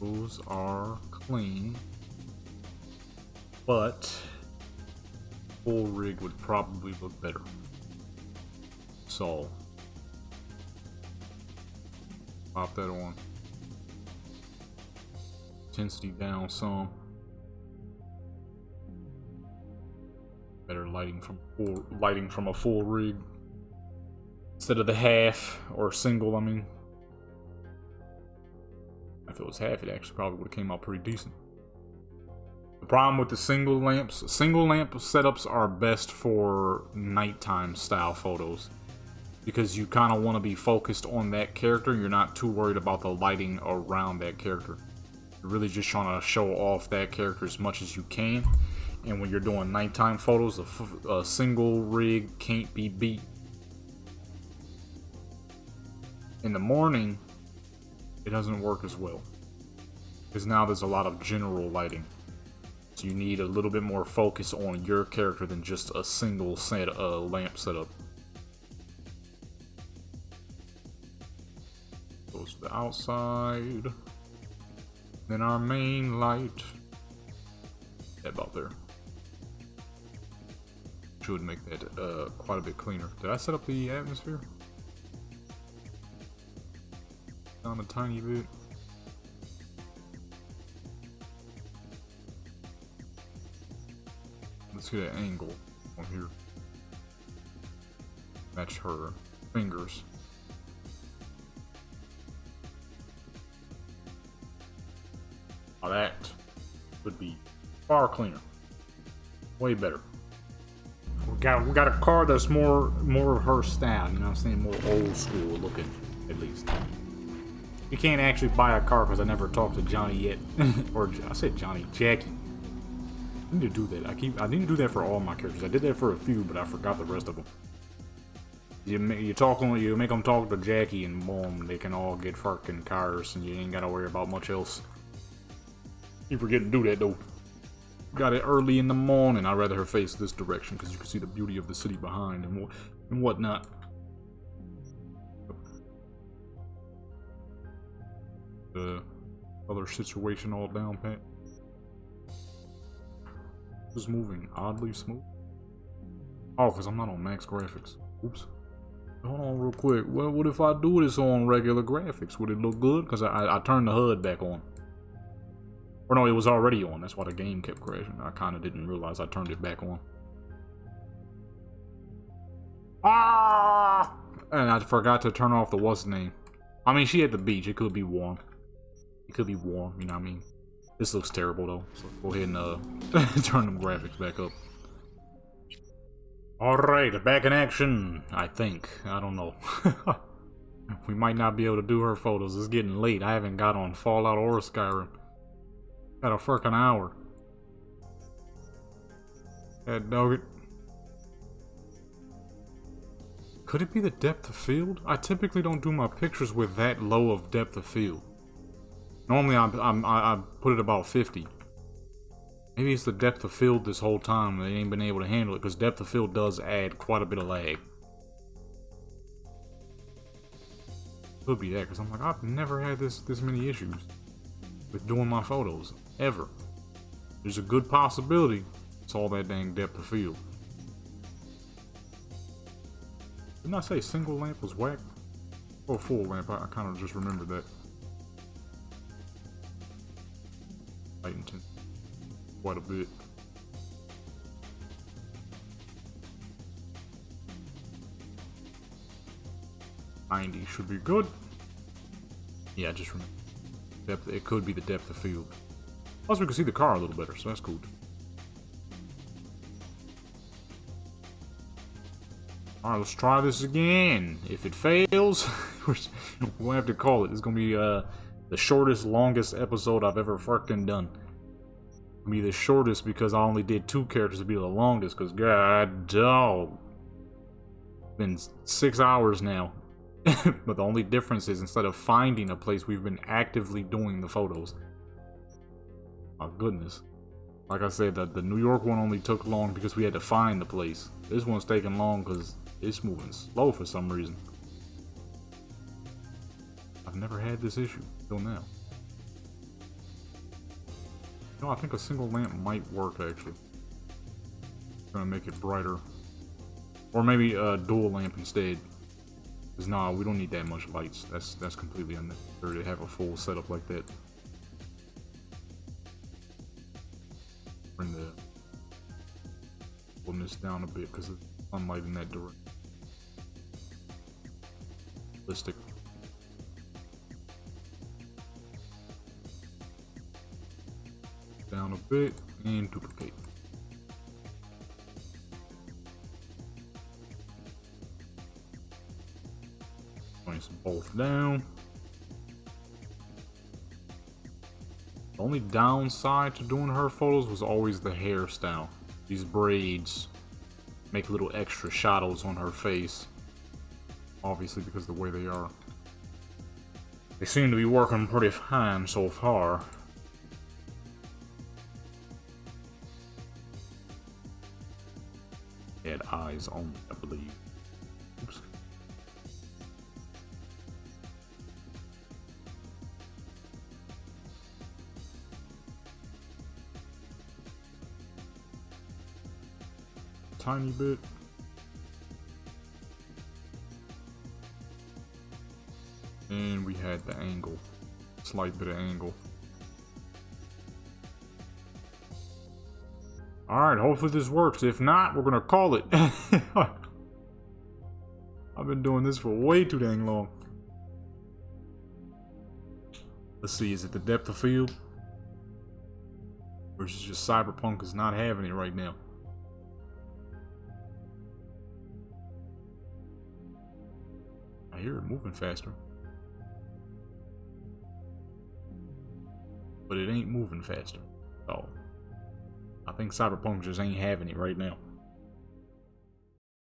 Those are clean. But full rig would probably look better. So pop that on. Intensity down some. Better lighting from a full rig. Instead of the half, or single, I mean. If it was half, it actually probably would have came out pretty decent. The problem with the single lamp setups are best for nighttime style photos. Because you kind of want to be focused on that character. You're not too worried about the lighting around that character. You're really just trying to show off that character as much as you can. And when you're doing nighttime photos, a single rig can't be beat. In the morning, it doesn't work as well. Because now there's a lot of general lighting. So you need a little bit more focus on your character than just a single lamp setup. Goes to the outside. Then our main light. Yeah, about there. Should make that quite a bit cleaner. Did I set up the atmosphere? Down a tiny bit. Let's get an angle on here. Match her fingers. Now that would be far cleaner. Way better. We got a car that's more of her style, you know what I'm saying? More old school looking, at least. You can't actually buy a car because I never talked to Johnny yet. Or I said Johnny, Jackie. I need to do that. I need to do that for all my characters. I did that for a few, but I forgot the rest of them. You make them talk to Jackie, and boom, they can all get fucking cars, and you ain't gotta worry about much else. You forget to do that though. Got it early in the morning. I'd rather her face this direction because you can see the beauty of the city behind and whatnot. The other situation all down pat. Just moving oddly smooth. Oh, because I'm not on max graphics. Oops. Hold on real quick. Well, what if I do this on regular graphics? Would it look good? Because I turned the HUD back on. Or no, it was already on. That's why the game kept crashing. I kind of didn't realize I turned it back on. Ah! And I forgot to turn off the what's name. I mean, she at the beach. It could be warm. It could be warm, you know what I mean? This looks terrible, though. So go ahead and turn them graphics back up. Alright, back in action, I think. I don't know. We might not be able to do her photos. It's getting late. I haven't got on Fallout or Skyrim. Got a freaking hour. That dog it. Could it be the depth of field? I typically don't do my pictures with that low of depth of field. Normally I put it about 50. Maybe it's the depth of field this whole time. They ain't been able to handle it because depth of field does add quite a bit of lag. Could be that because I'm like, I've never had this many issues with doing my photos ever. There's a good possibility it's all that dang depth of field. Didn't I say single lamp was whack? Or full lamp? I kind of just remembered that. Light intensity quite a bit. $90 should be good. Yeah, just remember. Depth, it could be the depth of field. Plus we can see the car a little better, so that's cool. Alright, let's try this again. If it fails, we'll have to call it. It's gonna be the shortest, longest episode I've ever fucking done. It'll be the shortest because I only did 2 characters to be the longest, because god dog. It's been 6 hours now. But the only difference is instead of finding a place, we've been actively doing the photos. My goodness. Like I said, the New York one only took long because we had to find the place. This one's taking long because it's moving slow for some reason. I've never had this issue till now. You know, I think a single lamp might work actually. Gonna make it brighter. Or maybe a dual lamp instead. Because nah, we don't need that much lights. That's completely unnecessary to have a full setup like that. Bring the pulling this down a bit because it's sunlight in that direction. Realistic. Down a bit and duplicate. Place both down. The only downside to doing her photos was always the hairstyle. These braids make little extra shadows on her face. Obviously because of the way they are. They seem to be working pretty fine so far. Had eyes on, I believe. Oops. Tiny bit. And we had the angle. Slight bit of angle. Alright, hopefully this works. If not, we're gonna call it. I've been doing this for way too dang long. Let's see, is it the depth of field? Or is it just Cyberpunk is not having it right now? I hear it moving faster. But it ain't moving faster. Oh. I think Cyberpunk just ain't having it right now.